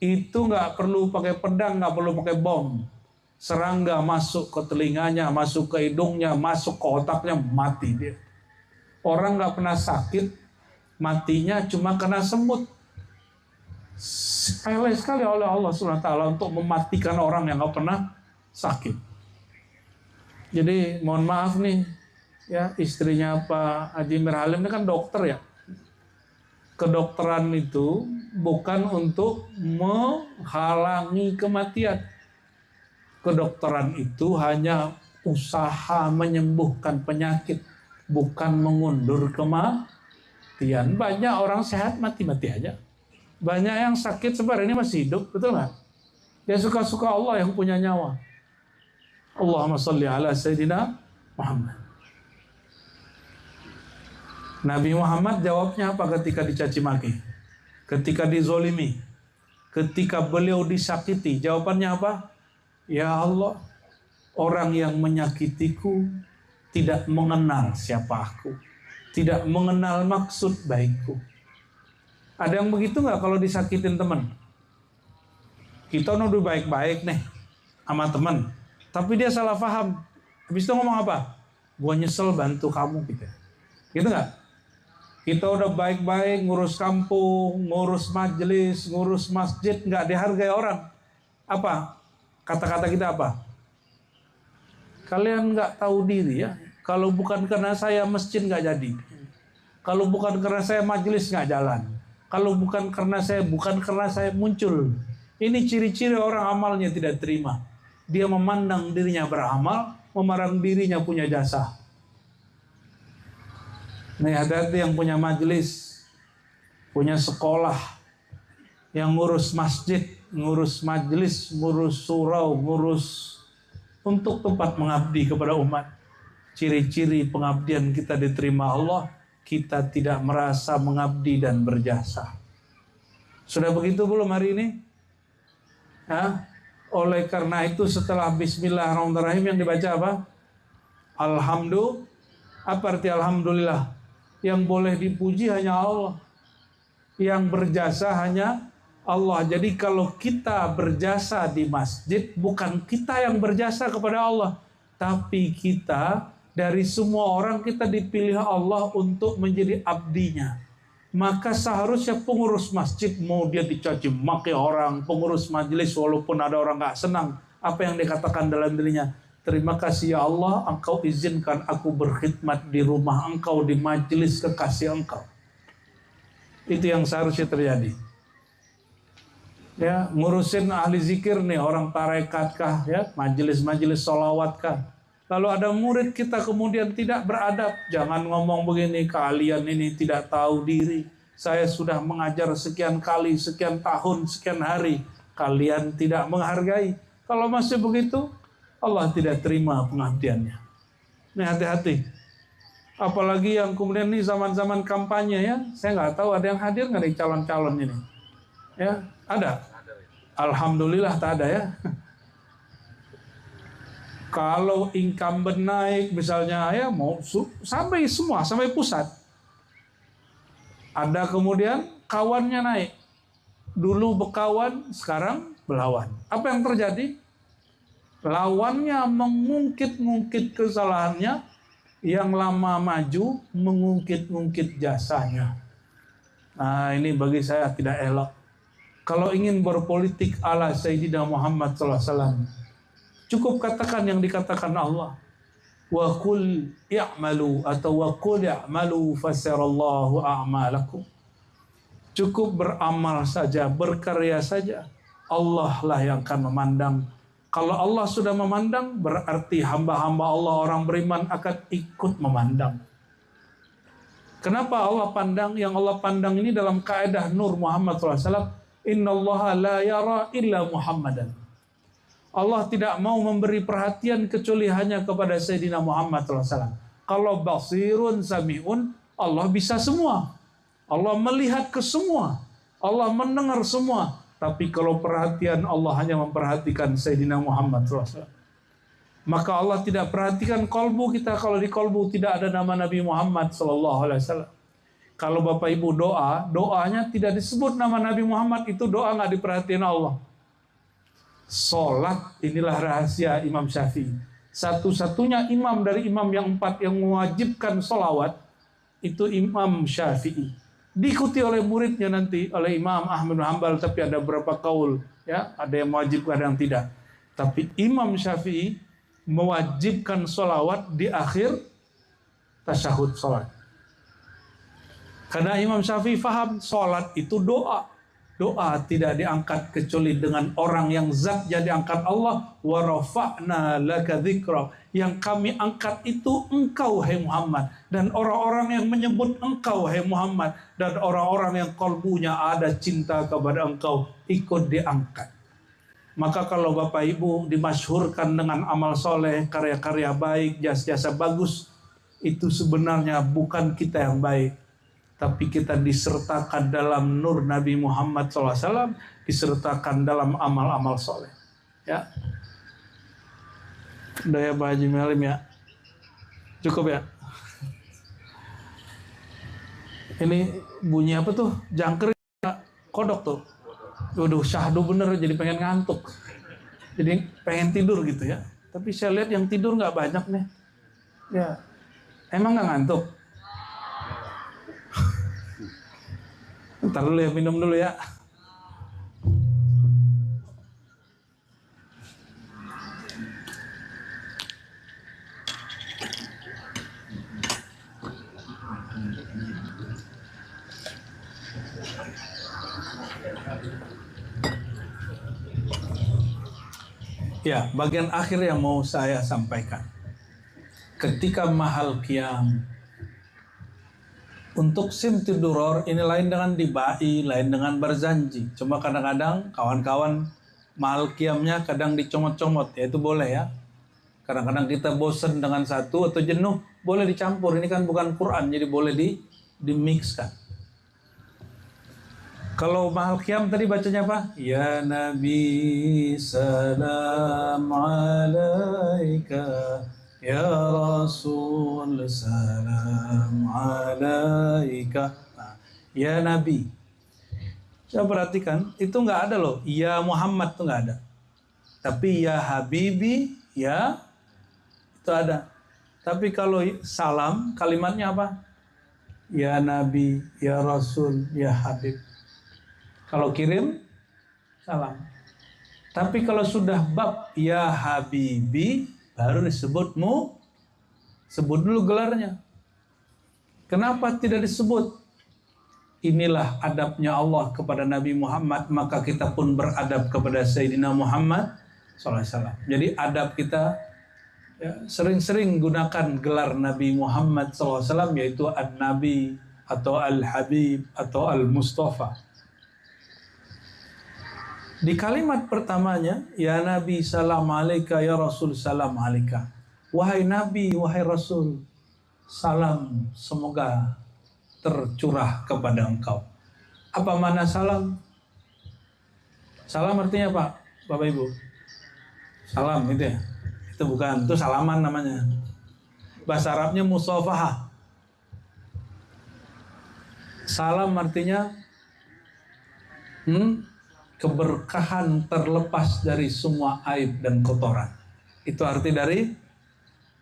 Itu nggak perlu pakai pedang, nggak perlu pakai bom. Serangga masuk ke telinganya, masuk ke hidungnya, masuk ke otaknya, mati dia. Orang nggak pernah sakit, matinya cuma kena semut. Sepele sekali oleh Allah SWT untuk mematikan orang yang nggak pernah sakit. Jadi mohon maaf nih, ya istrinya Pak Haji Mirhalim ini kan dokter ya. Kedokteran itu bukan untuk menghalangi kematian. Kedokteran itu hanya usaha menyembuhkan penyakit, bukan mengundur kematian. Banyak orang sehat mati-mati aja. Banyak yang sakit sebenarnya ini masih hidup, betul nggak? Ya suka-suka Allah yang punya nyawa. Allahumma sholli ala Sayyidina Muhammad. Nabi Muhammad jawabnya apa ketika dicaci maki? Ketika dizolimi? Ketika beliau disakiti? Jawabannya apa? Ya Allah, orang yang menyakitiku tidak mengenal siapa aku, tidak mengenal maksud baikku. Ada yang begitu nggak kalau disakitin teman? Kita nuduh baik-baik nih sama teman, tapi dia salah paham. Habis itu ngomong apa? Gua nyesel bantu kamu gitu. Gitu nggak? Kita udah baik-baik ngurus kampung, ngurus majelis, ngurus masjid, nggak dihargai orang. Apa? Kata-kata kita apa? Kalian nggak tahu diri ya. Kalau bukan karena saya, masjid nggak jadi. Kalau bukan karena saya majelis nggak jalan. Kalau bukan karena saya muncul. Ini ciri-ciri orang amalnya tidak terima. Dia memandang dirinya beramal, memandang dirinya punya jasa. Nih hati-hati yang punya majelis, punya sekolah, yang ngurus masjid, ngurus majelis, ngurus surau, ngurus untuk tempat mengabdi kepada umat. Ciri-ciri pengabdian kita diterima Allah, kita tidak merasa mengabdi dan berjasa. Sudah begitu belum hari ini? Ya? Oleh karena itu setelah Bismillahirrahmanirrahim yang dibaca apa? Alhamdulillah. Apa arti Alhamdulillah? Yang boleh dipuji hanya Allah. Yang berjasa hanya Allah. Jadi kalau kita berjasa di masjid, bukan kita yang berjasa kepada Allah, tapi kita dari semua orang kita dipilih Allah untuk menjadi abdinya. Maka seharusnya pengurus masjid, mau dia dicaci maki orang, pengurus majelis walaupun ada orang gak senang, apa yang dikatakan dalam dirinya? Terima kasih ya Allah, Engkau izinkan aku berkhidmat di rumah Engkau, di majelis kekasih Engkau. Itu yang seharusnya terjadi. Ya, ngurusin ahli zikir nih, orang tarekat kah, ya, majelis-majelis sholawat kah. Lalu ada murid kita kemudian tidak beradab, jangan ngomong begini, kalian ini tidak tahu diri. Saya sudah mengajar sekian kali, sekian tahun, sekian hari, kalian tidak menghargai. Kalau masih begitu, Allah tidak terima pengabdiannya. Ini hati-hati. Apalagi yang kemudian ini zaman-zaman kampanye ya, saya nggak tahu ada yang hadir nggak nih calon-calon ini? Ya, ada. Alhamdulillah tak ada ya. Kalau incumbent naik misalnya ya mau sampai semua, sampai pusat. Ada kemudian kawannya naik. Dulu berkawan, sekarang berlawan. Apa yang terjadi? Lawannya mengungkit-ungkit kesalahannya, yang lama maju mengungkit-ungkit jasanya. Nah ini bagi saya tidak elok. Kalau ingin berpolitik ala Sayyidina Muhammad SAW, cukup katakan yang dikatakan Allah. Wa qul i'malu atau wa qul i'malu fasarallahu a'malakum. Cukup beramal saja, berkarya saja. Allah lah yang akan memandang. Kalau Allah sudah memandang, berarti hamba-hamba Allah, orang beriman akan ikut memandang. Kenapa Allah pandang? Yang Allah pandang ini dalam kaidah Nur Muhammad SAW. Innallaha la yara illa Muhammadan. Allah tidak mau memberi perhatian kecuali hanya kepada Sayyidina Muhammad SAW. Kalau basirun sami'un, Allah bisa semua. Allah melihat ke semua. Allah mendengar semua. Tapi kalau perhatian Allah hanya memperhatikan Sayyidina Muhammad SAW. Maka Allah tidak perhatikan kolbu kita. Kalau di kolbu tidak ada nama Nabi Muhammad SAW. Kalau Bapak Ibu doa, doanya tidak disebut nama Nabi Muhammad, itu doa nggak diperhatiin Allah. Sholat, inilah rahasia Imam Syafi'i. Satu-satunya imam dari imam yang 4 yang mewajibkan sholawat, itu Imam Syafi'i. Diikuti oleh muridnya nanti, oleh Imam Ahmad bin Hanbal, tapi ada beberapa kaul, ya, ada yang mewajibkan, ada yang tidak. Tapi Imam Syafi'i mewajibkan sholawat di akhir tasyahud sholat. Karena Imam Syafi'i faham sholat itu doa. Doa tidak diangkat kecuali dengan orang yang zat yang diangkat Allah. Wa rafa'na laka dzikra. Yang kami angkat itu engkau, hai Muhammad. Dan orang-orang yang menyebut engkau, hai Muhammad. Dan orang-orang yang kalbunya ada cinta kepada engkau, ikut diangkat. Maka kalau Bapak Ibu dimasyhurkan dengan amal soleh, karya-karya baik, jasa-jasa bagus, itu sebenarnya bukan kita yang baik. Tapi kita disertakan dalam nur Nabi Muhammad SAW, disertakan dalam amal-amal soleh. Ya, udah ya Pak Haji Melim ya, cukup ya. Ini bunyi apa tuh? Jangkrik kodok tuh. Waduh, syahdu bener, jadi pengen ngantuk. Jadi pengen tidur gitu ya. Tapi saya lihat yang tidur nggak banyak nih. Ya, emang nggak ngantuk? Ntar dulu ya, minum dulu ya. Ya, bagian akhir yang mau saya sampaikan. Ketika mahal qiyam, untuk simtiduror ini lain dengan dibai, lain dengan berjanji. Cuma kadang-kadang kawan-kawan mahal qiyamnya kadang dicomot-comot, ya itu boleh ya. Kadang-kadang kita bosan dengan satu atau jenuh, boleh dicampur. Ini kan bukan Quran, jadi boleh dimixkan. Kalau mahal qiyam tadi bacanya apa? Ya Nabi salam alaika, ya Rasul salam alaika. Nah, ya Nabi. Saya perhatikan, itu nggak ada loh. Ya Muhammad itu nggak ada. Tapi ya Habibi, ya itu ada. Tapi kalau salam, kalimatnya apa? Ya Nabi, ya Rasul, ya Habib. Kalau kirim, salam. Tapi kalau sudah bab ya Habibi, baru disebutmu, sebut dulu gelarnya. Kenapa tidak disebut? Inilah adabnya Allah kepada Nabi Muhammad, maka kita pun beradab kepada Sayyidina Muhammad SAW. Jadi adab kita ya, sering-sering gunakan gelar Nabi Muhammad SAW, yaitu An-Nabi atau Al-Habib atau Al-Mustafa. Di kalimat pertamanya, ya Nabi salam alaika, ya Rasul salam alaika. Wahai Nabi, wahai Rasul, salam semoga tercurah kepada engkau. Apa makna salam? Salam artinya apa, Bapak Ibu? Salam itu ya? Itu bukan, itu salaman namanya. Bahasa Arabnya musafahah. Salam artinya keberkahan terlepas dari semua aib dan kotoran. Itu arti dari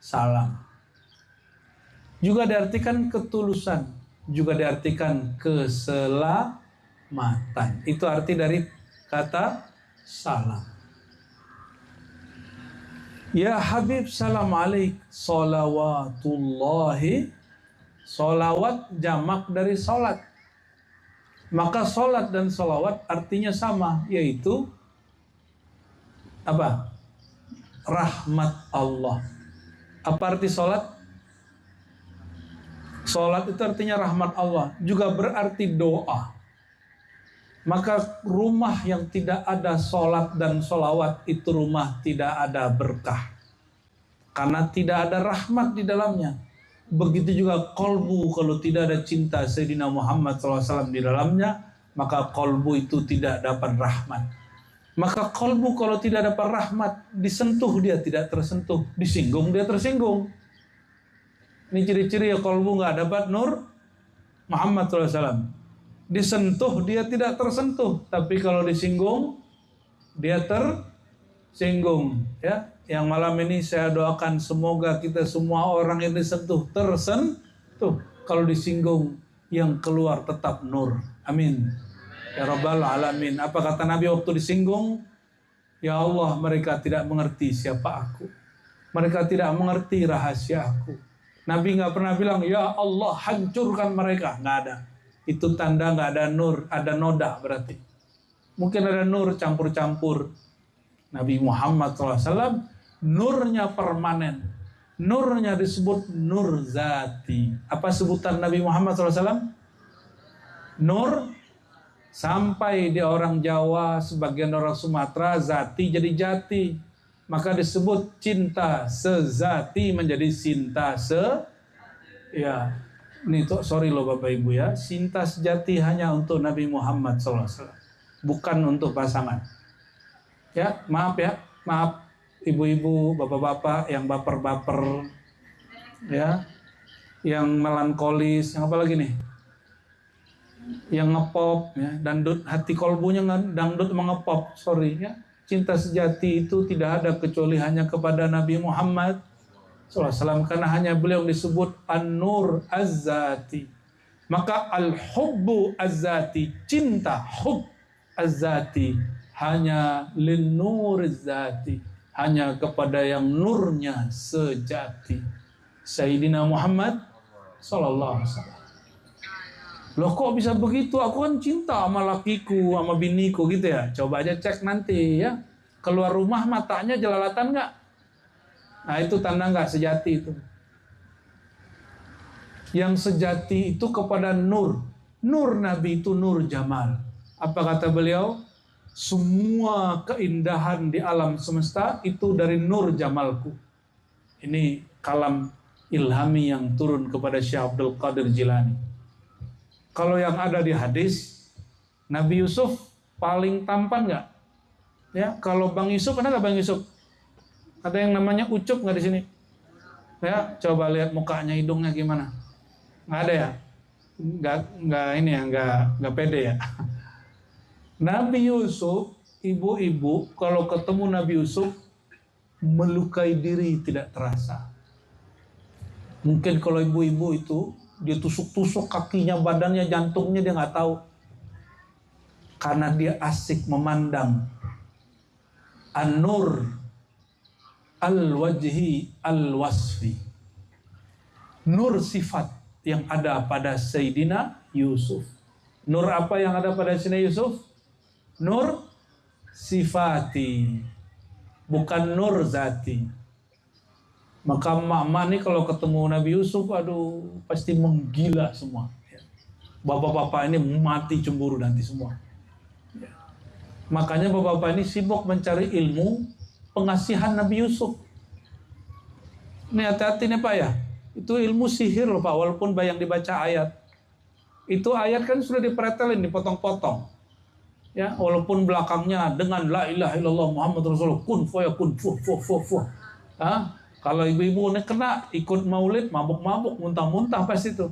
salam. Juga diartikan ketulusan, juga diartikan keselamatan. Itu arti dari kata salam. Ya Habib salam alaik, salawatullahi. Salawat jamak dari salat. Maka salat dan salawat artinya sama, yaitu apa? Rahmat Allah. Apa arti salat? Salat itu artinya rahmat Allah, juga berarti doa. Maka rumah yang tidak ada salat dan salawat itu rumah tidak ada berkah. Karena tidak ada rahmat di dalamnya. Begitu juga kolbu, kalau tidak ada cinta Sayyidina Muhammad SAW di dalamnya, maka kolbu itu tidak dapat rahmat. Maka kolbu kalau tidak dapat rahmat, disentuh dia tidak tersentuh, disinggung dia tersinggung. Ini ciri-ciri ya kolbu nggak dapat nur Muhammad SAW. Disentuh dia tidak tersentuh, tapi kalau disinggung dia tersinggung. Ya, yang malam ini saya doakan semoga kita semua orang yang disentuh tersentuh. Kalau disinggung yang keluar tetap nur. Amin. Ya Rabbal Alamin. Apa kata Nabi waktu disinggung? Ya Allah, mereka tidak mengerti siapa aku. Mereka tidak mengerti rahasia aku. Nabi nggak pernah bilang, ya Allah hancurkan mereka. Nggak ada. Itu tanda nggak ada nur, ada noda berarti. Mungkin ada nur campur-campur. Nabi Muhammad SAW nurnya permanen. Nurnya disebut nur zati. Apa sebutan Nabi Muhammad SAW? Nur. Sampai di orang Jawa, sebagian orang Sumatera, zati jadi jati. Maka disebut cinta sezati menjadi cinta ya, ini tuh sorry loh Bapak Ibu ya. Cinta sejati hanya untuk Nabi Muhammad SAW. Bukan untuk pasangan. Ya, maaf ya. Maaf. Ibu-ibu, bapak-bapak yang baper-baper, ya, yang melankolis, yang apa lagi nih, yang ngepop, ya, dangdut, hati kolbunya dangdut mengepop, sorry ya. Cinta sejati itu tidak ada kecuali hanya kepada Nabi Muhammad SAW, karena hanya beliau disebut An-Nur Az-Zati. Maka Al-Hubbu Az-Zati, cinta hub Az-Zati, hanya Lin-Nur Az-Zati, hanya kepada yang nurnya sejati, Sayyidina Muhammad Sallallahu Alaihi Wasallam. Loh kok bisa begitu? Aku kan cinta sama lakiku, sama biniku gitu ya. Coba aja cek nanti ya. Keluar rumah matanya jelalatan nggak? Nah itu tanda nggak sejati itu. Yang sejati itu kepada nur. Nur Nabi itu nur jamal. Apa kata beliau? Semua keindahan di alam semesta itu dari nur jamalku. Ini kalam ilhami yang turun kepada Syekh Abdul Qadir Jilani. Kalau yang ada di hadis, Nabi Yusuf paling tampan nggak? Ya, kalau Bang Yusuf, ada nggak Bang Yusuf? Ada yang namanya Ucup nggak di sini? Ya, coba lihat mukanya, hidungnya gimana? Nggak ada ya? Nggak ini ya, nggak pede ya. Nabi Yusuf, ibu-ibu kalau ketemu Nabi Yusuf melukai diri tidak terasa. Mungkin kalau ibu-ibu itu dia tusuk-tusuk kakinya, badannya, jantungnya dia nggak tahu. Karena dia asik memandang an-nur al-wajhi al-wasfi. Nur sifat yang ada pada Sayyidina Yusuf. Nur apa yang ada pada Sayyidina Yusuf? Nur sifati, bukan nur zati. Maka emak-emak nih kalau ketemu Nabi Yusuf, aduh pasti menggila semua. Bapak-bapak ini mati cemburu nanti semua. Makanya bapak-bapak ini sibuk mencari ilmu pengasihan Nabi Yusuf. Ini hati-hati nih Pak ya. Itu ilmu sihir loh Pak, walaupun yang dibaca ayat. Itu ayat kan sudah dipretelin, dipotong-potong. Ya, walaupun belakangnya dengan la ilaha illallah Muhammad Rasulullah kun fayakun fu. Kalau ibu-ibu ini kena ikut maulid, mabuk-mabuk, muntah-muntah pasti itu.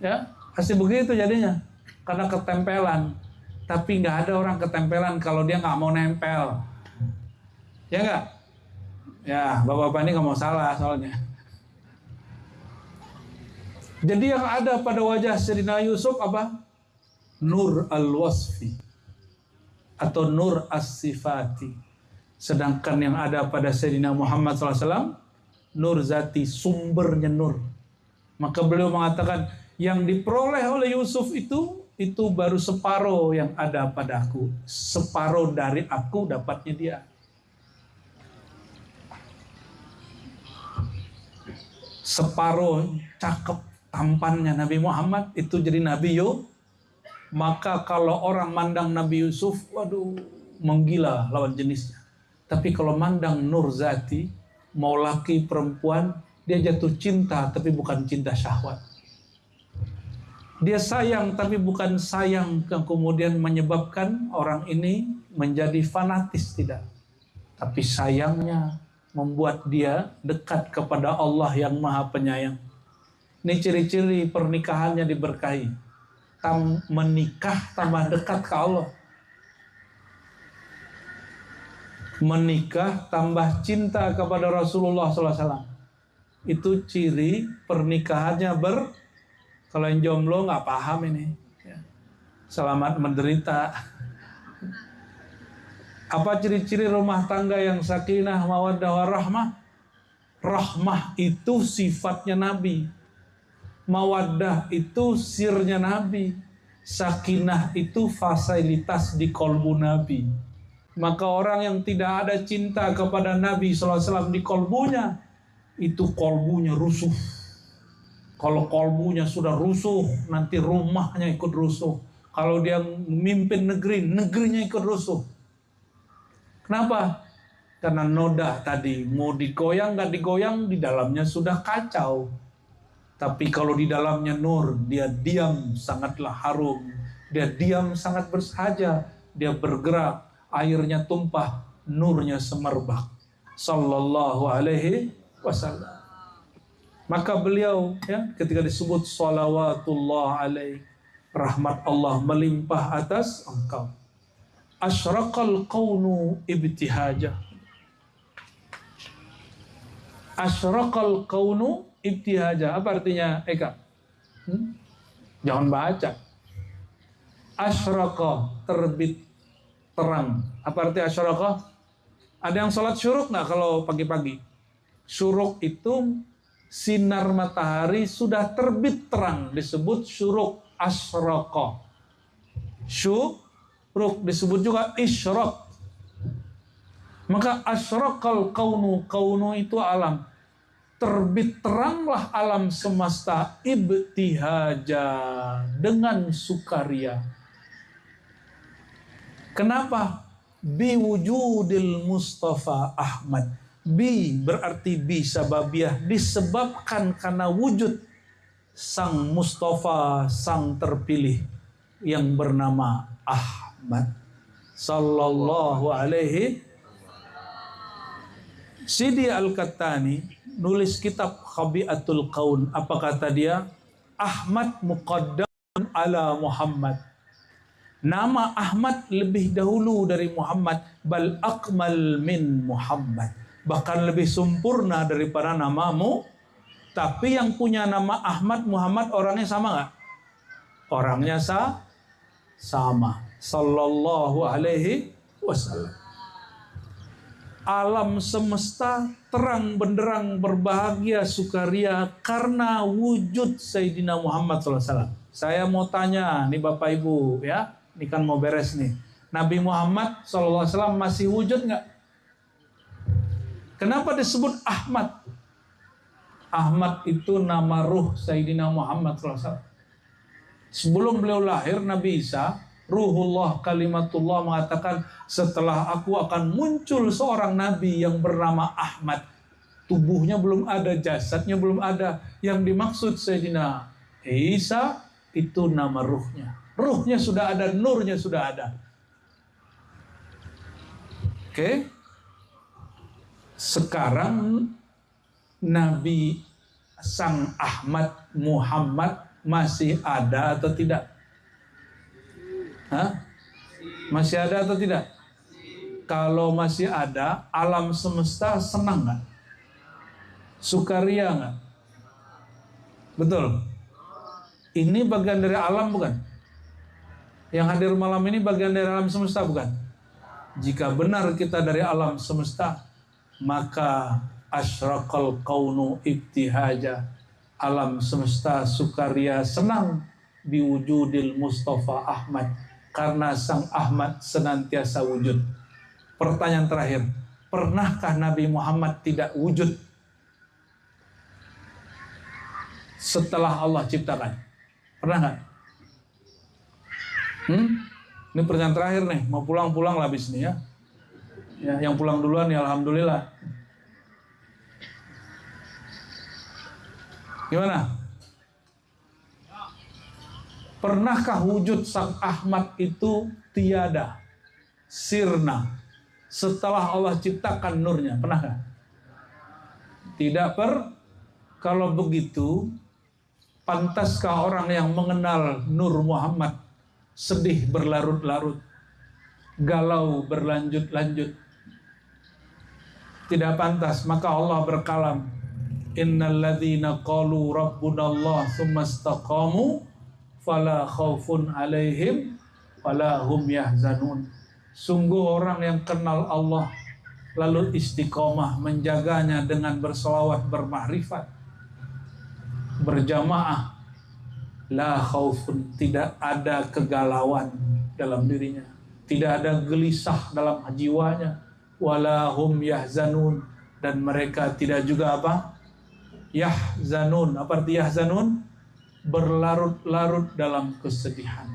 Ya, pasti begitu jadinya. Karena ketempelan. Tapi nggak ada orang ketempelan kalau dia nggak mau nempel. Ya nggak? Ya, bapak-bapak ini nggak mau salah soalnya. Jadi yang ada pada wajah Sayyidina Yusuf apa? Nur al-wasfi atau nur as-sifati. Sedangkan yang ada pada Sayyidina Muhammad SAW, nur zati, sumbernya nur. Maka beliau mengatakan, yang diperoleh oleh Yusuf itu baru separuh yang ada padaku. Separuh dari aku dapatnya dia. Separuh cakep tampannya Nabi Muhammad itu jadi Nabi Yusuf. Maka kalau orang mandang Nabi Yusuf, waduh, menggila lawan jenisnya. Tapi kalau mandang nur zati, mau laki perempuan, dia jatuh cinta tapi bukan cinta syahwat. Dia sayang tapi bukan sayang yang kemudian menyebabkan orang ini menjadi fanatis, tidak. Tapi sayangnya membuat dia dekat kepada Allah yang Maha Penyayang. Ini ciri-ciri pernikahannya diberkahi. Menikah tambah dekat ke Allah. Menikah tambah cinta kepada Rasulullah SAW. Itu ciri pernikahannya kalau yang jomblo nggak paham ini. Selamat menderita. Apa ciri-ciri rumah tangga yang sakinah, mawaddah, warahmah? Rahmah itu sifatnya Nabi. Mawaddah itu sirnya Nabi. Sakinah itu fasilitas di kolbu Nabi. Maka orang yang tidak ada cinta kepada Nabi SAW di kolbunya, itu kolbunya rusuh. Kalau kolbunya sudah rusuh, nanti rumahnya ikut rusuh. Kalau dia memimpin negeri, negerinya ikut rusuh. Kenapa? Karena noda tadi, mau digoyang nggak digoyang, di dalamnya sudah kacau. Tapi kalau di dalamnya nur, dia diam sangatlah harum. Dia diam sangat bersahaja. Dia bergerak, airnya tumpah, nurnya semerbak. Sallallahu alaihi wasallam. Maka beliau ketika disebut salawatullah alaihi, rahmat Allah melimpah atas engkau. Asyraqal qawnu ibtihaja. Asyraqal qawnu ibtihaja. Apa artinya Eka? Jangan baca. Asyraqa, terbit terang. Apa arti asyraqa? Ada yang sholat syuruk nggak kalau pagi-pagi? Syuruk itu sinar matahari sudah terbit terang, disebut syuruk. Asyraqa. Syuruk disebut juga isyraq. Maka asyraqal kaunu, kaunu itu alam. Terbit teranglah alam semesta ibtihaja, dengan sukaria. Kenapa? Biwujudil Mustafa Ahmad. Bi berarti bi sababiyah, disebabkan karena wujud sang Mustafa, sang terpilih yang bernama Ahmad sallallahu alaihi. Sidi Al-Qattani nulis kitab Khabiatul Qaun. Apa kata dia? Ahmad muqaddam ala Muhammad. Nama Ahmad lebih dahulu dari Muhammad. Bal akmal min Muhammad. Bahkan lebih sempurna daripada namamu. Tapi yang punya nama Ahmad, Muhammad, orangnya sama nggak? Orangnya sama. Sallallahu alaihi wasallam. Alam semesta terang benderang berbahagia sukaria karena wujud Sayyidina Muhammad SAW. Saya mau tanya nih Bapak Ibu ya, ini kan mau beres nih. Nabi Muhammad SAW masih wujud nggak? Kenapa disebut Ahmad? Ahmad itu nama ruh Sayyidina Muhammad SAW. Sebelum beliau lahir, Nabi Isa, Ruhullah kalimatullah mengatakan, setelah aku akan muncul seorang nabi yang bernama Ahmad. Tubuhnya belum ada, jasadnya belum ada. Yang dimaksud Sayyidina Isa itu nama ruhnya. Ruhnya sudah ada, nurnya sudah ada. Oke. Sekarang Nabi Sang Ahmad Muhammad masih ada atau tidak? Hah? Masih ada atau tidak? Kalau masih ada, alam semesta senang nggak? Sukaria nggak? Betul. Ini bagian dari alam bukan? Yang hadir malam ini bagian dari alam semesta bukan? Jika benar kita dari alam semesta, maka asyraqal kaunu ibtihaja, alam semesta sukaria senang biwujudil Mustafa Ahmad, karena sang Ahmad senantiasa wujud. Pertanyaan terakhir, pernahkah Nabi Muhammad tidak wujud setelah Allah ciptakan? Pernah nggak? Ini pertanyaan terakhir nih, mau pulang-pulang lah habis ini ya. Ya, yang pulang duluan ya alhamdulillah. Gimana? Pernahkah wujud sang Ahmad itu tiada, sirna, setelah Allah ciptakan nurnya? Pernahkah? Tidak Kalau begitu, pantaskah orang yang mengenal Nur Muhammad sedih berlarut-larut, galau berlanjut-lanjut? Tidak pantas. Maka Allah berkalam, innalladzina qalu rabbunallah tsumma istaqamu fala khaufun alaihim fala hum yahzanun. Sungguh orang yang kenal Allah lalu istiqomah menjaganya dengan berselawat, bermakrifat, berjamaah, la khaufun, tidak ada kegalauan dalam dirinya, tidak ada gelisah dalam jiwanya, wala hum yahzanun, dan mereka tidak juga apa? Yahzanun. Apa arti yahzanun? Berlarut-larut dalam kesedihan.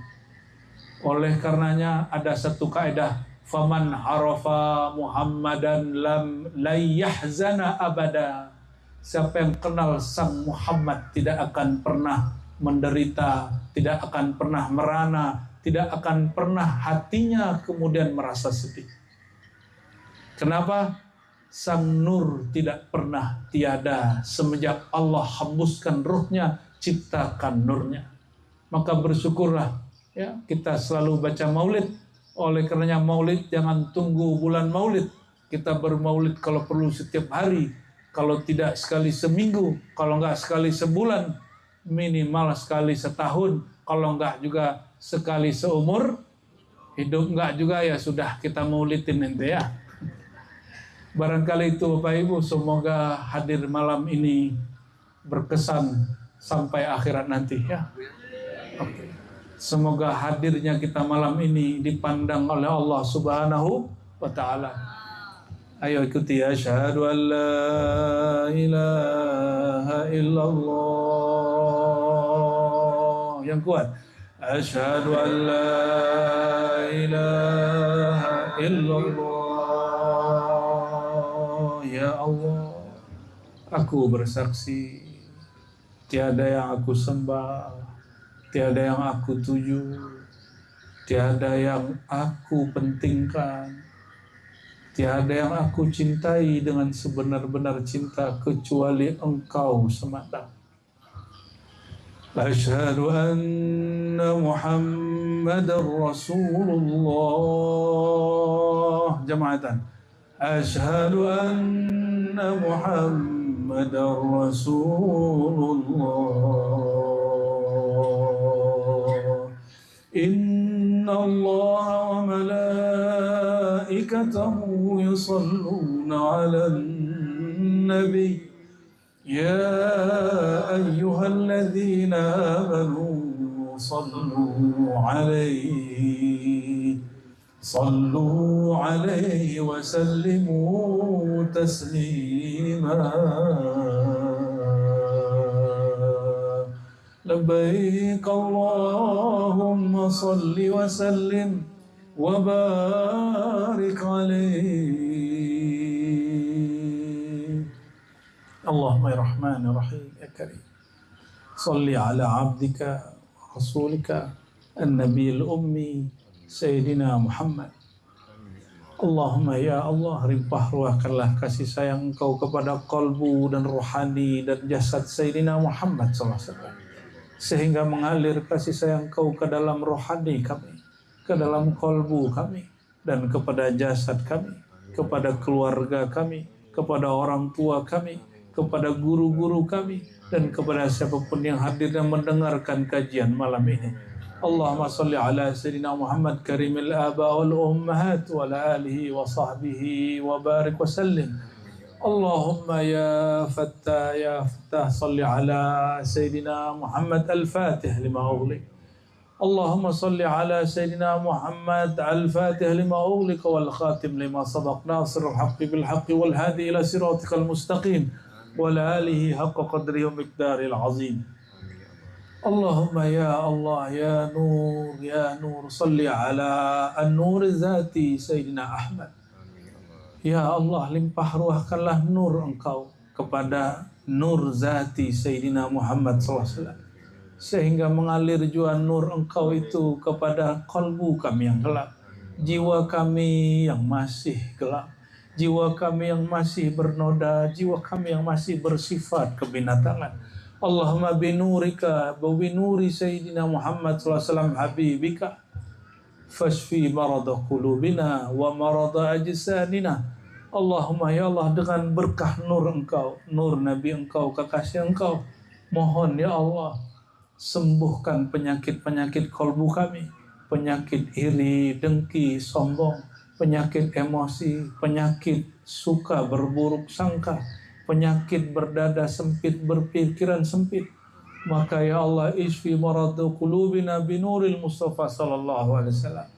Oleh karenanya ada satu kaidah, faman arafa Muhammadan lam layyahzana abada. Siapa yang kenal sang Muhammad tidak akan pernah menderita, tidak akan pernah merana, tidak akan pernah hatinya kemudian merasa sedih. Kenapa? Sang nur tidak pernah tiada semenjak Allah hembuskan ruhnya, ciptakan nurnya. Maka bersyukurlah ya, kita selalu baca maulid. Oleh karenanya maulid jangan tunggu bulan maulid. Kita bermaulid kalau perlu setiap hari, kalau tidak sekali seminggu, kalau enggak sekali sebulan, minimal sekali setahun, kalau enggak juga sekali seumur hidup. Enggak juga ya sudah kita maulidin nanti ya. Barangkali itu Bapak Ibu, semoga hadir malam ini berkesan sampai akhirat nanti ya. Oke. Semoga hadirnya kita malam ini dipandang oleh Allah Subhanahu wa Ta'ala. Ayo ikuti. Asyhadu an la ilaha illallah. Yang kuat. Asyhadu an la ilaha illallah. Ya Allah, aku bersaksi tiada yang aku sembah, tiada yang aku tuju, tiada yang aku pentingkan, tiada yang aku cintai dengan sebenar-benar cinta kecuali Engkau semata. Asyhadu anna Muhammadar Rasulullah. Jamaatan. Asyhadu anna Muhammadar Rasulullah. Inna Allah wa malaikatahu yusalluna 'alan nabi. Ya ayyuhalladzina amanu sallu 'alaihi wa sallimu taslima. Labbaik Allahumma salli wa sallim wa barik alaihi. Allahumma ya Rahman ya Rahim ya Karim. Salli ala abdika rasulika an-nabiyil ummi Sayyidina Muhammad. Allahumma ya Allah, limpah ruahkanlah kasih sayang Engkau kepada kalbu dan rohani dan jasad Sayyidina Muhammad SAW, sehingga mengalir kasih sayang Engkau ke dalam rohani kami, ke dalam kalbu kami, dan kepada jasad kami, kepada keluarga kami, kepada orang tua kami, kepada guru-guru kami, dan kepada siapapun yang hadir dan mendengarkan kajian malam ini. Allahumma salli ala Sayyidina Muhammad karimil aba wal ummahat wa ala alihi wa sahbihi wa barik wa sallim. Allahumma ya fattah salli ala Sayyidina Muhammad al-fatih lima ughliq. Allahumma salli ala Sayyidina Muhammad al-fatih lima ughliq wal khatim lima sabaq nasirul haqqi bil haqqi wal hadi ila siratikal mustaqim wa ala alihi haqqa qadrihi wa miqdaril azim. Allahumma ya Allah ya Nur salli ala an-nur zati Sayyidina Ahmad. Ya Allah, limpah ruahkanlah nur Engkau kepada nur zati Sayyidina Muhammad SAW, sehingga mengalir jua nur Engkau itu kepada kalbu kami yang gelap, jiwa kami yang masih gelap, jiwa kami yang masih bernoda, jiwa kami yang masih bersifat kebinatangan. Allahumma binurika wa binuri Sayyidina Muhammad SAW habibika fashfi marada qulubina wa marada ajsanina. Allahumma ya Allah, dengan berkah nur Engkau, nur Nabi Engkau, kekasih Engkau, mohon ya Allah, sembuhkan penyakit-penyakit kalbu kami, penyakit iri, dengki, sombong, penyakit emosi, penyakit suka berburuk sangka, penyakit berdada sempit, berpikiran sempit. Maka ya Allah, isfi maradu qulubina binuril Mustafa sallallahu alaihi wasallam.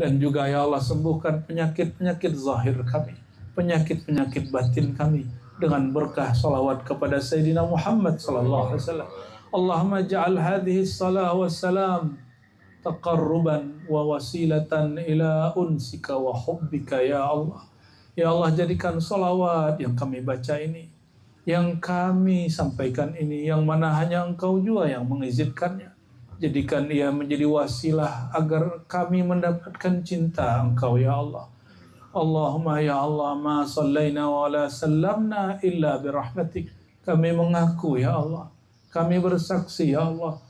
Dan juga ya Allah, sembuhkan penyakit-penyakit zahir kami, penyakit-penyakit batin kami, dengan berkah salawat kepada Sayyidina Muhammad sallallahu alaihi wasallam. Allahumma ja'al hadhihi salah wa salam taqarruban wa wasilatan ila unsika wa hubbika ya Allah. Ya Allah, jadikan salawat yang kami baca ini, yang kami sampaikan ini, yang mana hanya Engkau jua yang mengizinkannya, jadikan ia menjadi wasilah agar kami mendapatkan cinta Engkau ya Allah. Allahumma ya Allah, ma sallaina wa la sallamna illa birahmatik. Kami mengaku ya Allah, kami bersaksi ya Allah,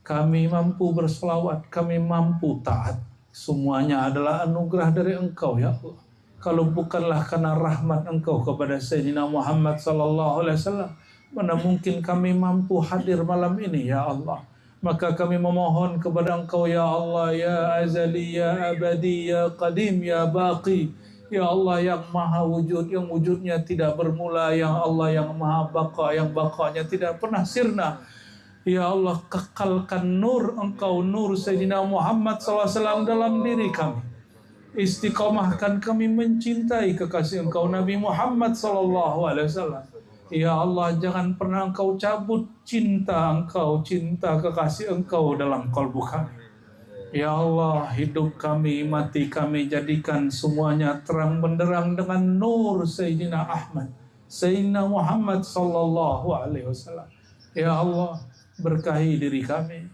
kami mampu berselawat, kami mampu taat, semuanya adalah anugerah dari Engkau ya Allah. Kalau bukanlah karena rahmat Engkau kepada Sayyidina Muhammad sallallahu alaihi wasallam, mana mungkin kami mampu hadir malam ini ya Allah. Maka kami memohon kepada Engkau ya Allah, ya azali, ya abadi, ya qadim, ya baqi, ya Allah yang maha wujud, yang wujudnya tidak bermula, yang Allah yang maha baqa, yang baqanya tidak pernah sirna. Ya Allah, kekalkan nur Engkau, nur Sayyidina Muhammad SAW dalam diri kami. Istiqomahkan kami mencintai kekasih Engkau Nabi Muhammad sallallahu alaihi wasallam. Ya Allah, jangan pernah Engkau cabut cinta Engkau, cinta kekasih Engkau dalam kalbu kami. Ya Allah, hidup kami, mati kami, jadikan semuanya terang benderang dengan nur Sayyidina Ahmad, Sayyidina Muhammad sallallahu alaihi wasallam. Ya Allah, berkahi diri kami.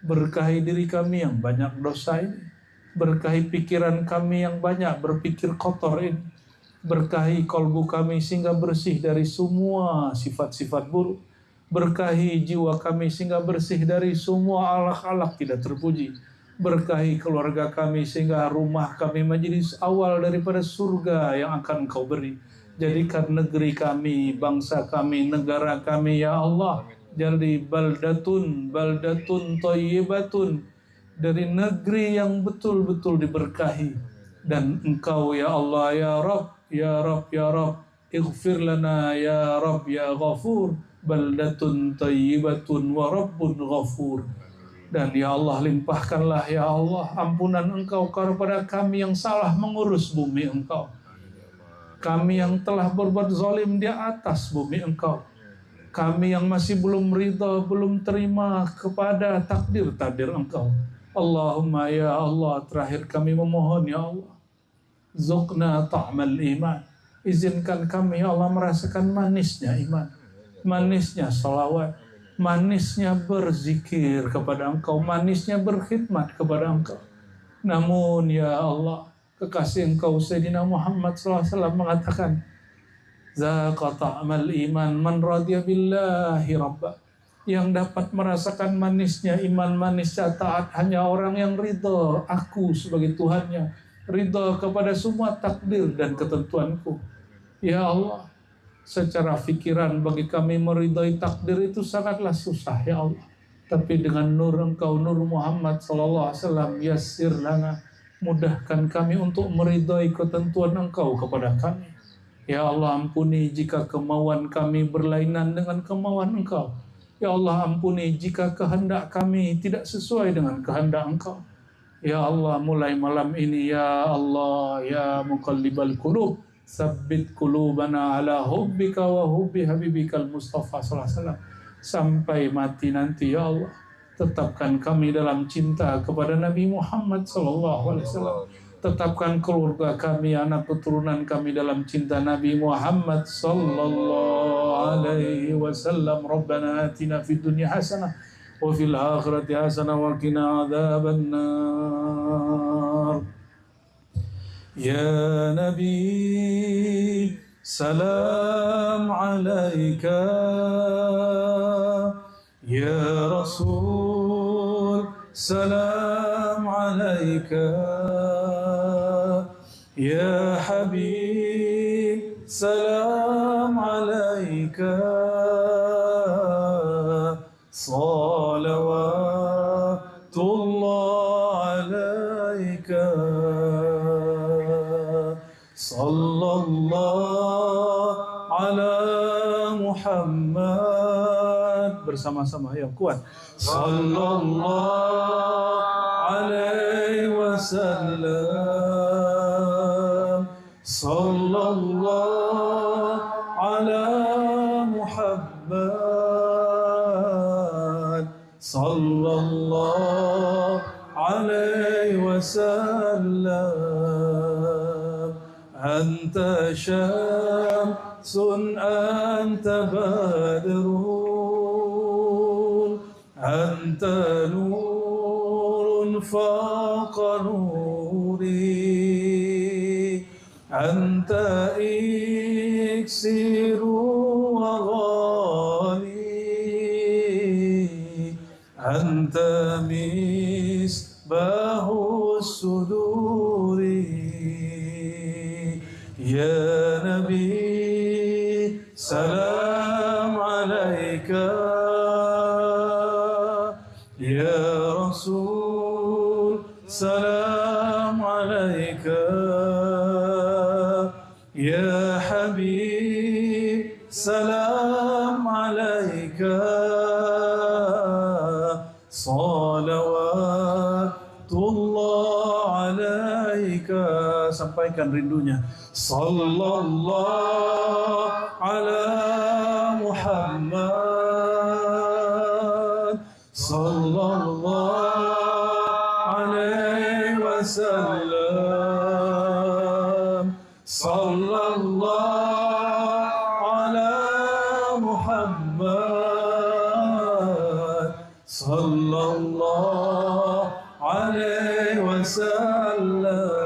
Berkahi diri kami yang banyak dosa ini. Berkahi pikiran kami yang banyak berpikir kotor ini. Berkahi kalbu kami sehingga bersih dari semua sifat-sifat buruk. Berkahi jiwa kami sehingga bersih dari semua akhlak-akhlak tidak terpuji. Berkahi keluarga kami sehingga rumah kami menjadi awal daripada surga yang akan Engkau beri. Jadikan negeri kami, bangsa kami, negara kami, ya Allah, jadi baldatun thayyibatun, dari negeri yang betul-betul diberkahi. Dan Engkau ya Allah, ya Rabb, ya Rabb, ya Rabb, ighfir lana ya Rabb, ya Ghafur, baldatun thayyibatun wa Rabbun Ghafur. Dan ya Allah, limpahkanlah ya Allah ampunan Engkau kepada kami yang salah mengurus bumi Engkau. Kami yang telah berbuat zalim di atas bumi Engkau. Kami yang masih belum ridha, belum terima kepada takdir-takdir Engkau. Allahumma ya Allah, terakhir kami memohon ya Allah, zuqna ta'mal iman. Izinkan kami ya Allah merasakan manisnya iman, manisnya salawat, manisnya berzikir kepada Engkau, manisnya berkhidmat kepada Engkau. Namun ya Allah, kekasih Engkau Sayyidina Muhammad SAW mengatakan, zaqa ta'mal iman man radiya billahi rabba. Yang dapat merasakan manisnya iman, manisnya taat hanya orang yang ridha aku sebagai Tuhannya, ridha kepada semua takdir dan ketentuanku. Ya Allah, secara fikiran bagi kami meridai takdir itu sangatlah susah ya Allah. Tapi dengan nur Engkau, nur Muhammad SAW, yassir lana, mudahkan kami untuk meridai ketentuan Engkau kepada kami. Ya Allah, ampuni jika kemauan kami berlainan dengan kemauan Engkau. Ya Allah, ampuni jika kehendak kami tidak sesuai dengan kehendak Engkau. Ya Allah, mulai malam ini ya Allah, ya muqallibal qulub, sabbit qulubana ala hubbika wa hubbi habibikal Mustafa sallallahu alaihi wasallam. Sampai mati nanti ya Allah, tetapkan kami dalam cinta kepada Nabi Muhammad sallallahu alaihi wasallam. Tetapkan keluarga kami, anak keturunan kami dalam cinta Nabi Muhammad sallallahu alaihi wasallam. Rabbana atina fid dunya hasanah wa fil akhirati hasanah wa qina adzabannar. Ya Nabi, salam alaika. Ya Rasul, salam alaika. Ya Habib, salam alaika. Salawatullah alaika. Sallallahu ala Muhammad. Bersama-sama yang kuat. Sallallahu alaihi wasallam. Sallallahu ala Muhammad. Sallallahu alaihi wasallam. Anta syamsun anta badrun, anta nurun faqa nuri, anta iksiru wa ghali, anta misbahu suduri. Ya Nabi, salam alaika. Ya Rasul, salam alaika. Ya Habib, salam alaika. Salawatullah alaika. sampaikan rindunya. Sallallahu ala Muhammad, sallallahu alaihi wasallam, sallallahu ala Muhammad, sallallahu alaihi wasallam.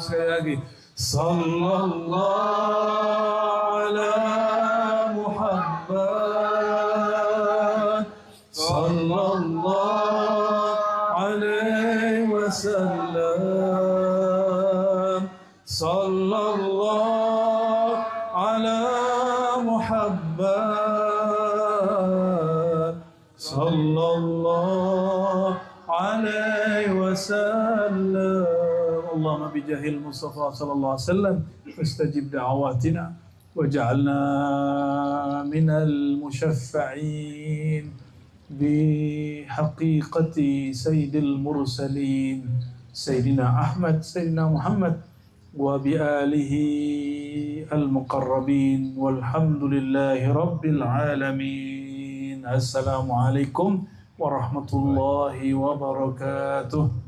Sekali lagi, sallallahu ala Muhammad, sallallahu alaihi wasallam, sallallahu ala Muhammad, sallallahu alaihi wasallam. Allahumma bijahil Mustafa sallallahu alaihi wasallam fastajib da'awatina waj'alna minal musyaffa'in bihaqiqati sayyidil mursalin Sayyidina Ahmad, Sayyidina Muhammad wa bi alihi al-muqarrabin walhamdulillahi rabbil alamin. Assalamualaikum warahmatullahi wabarakatuh.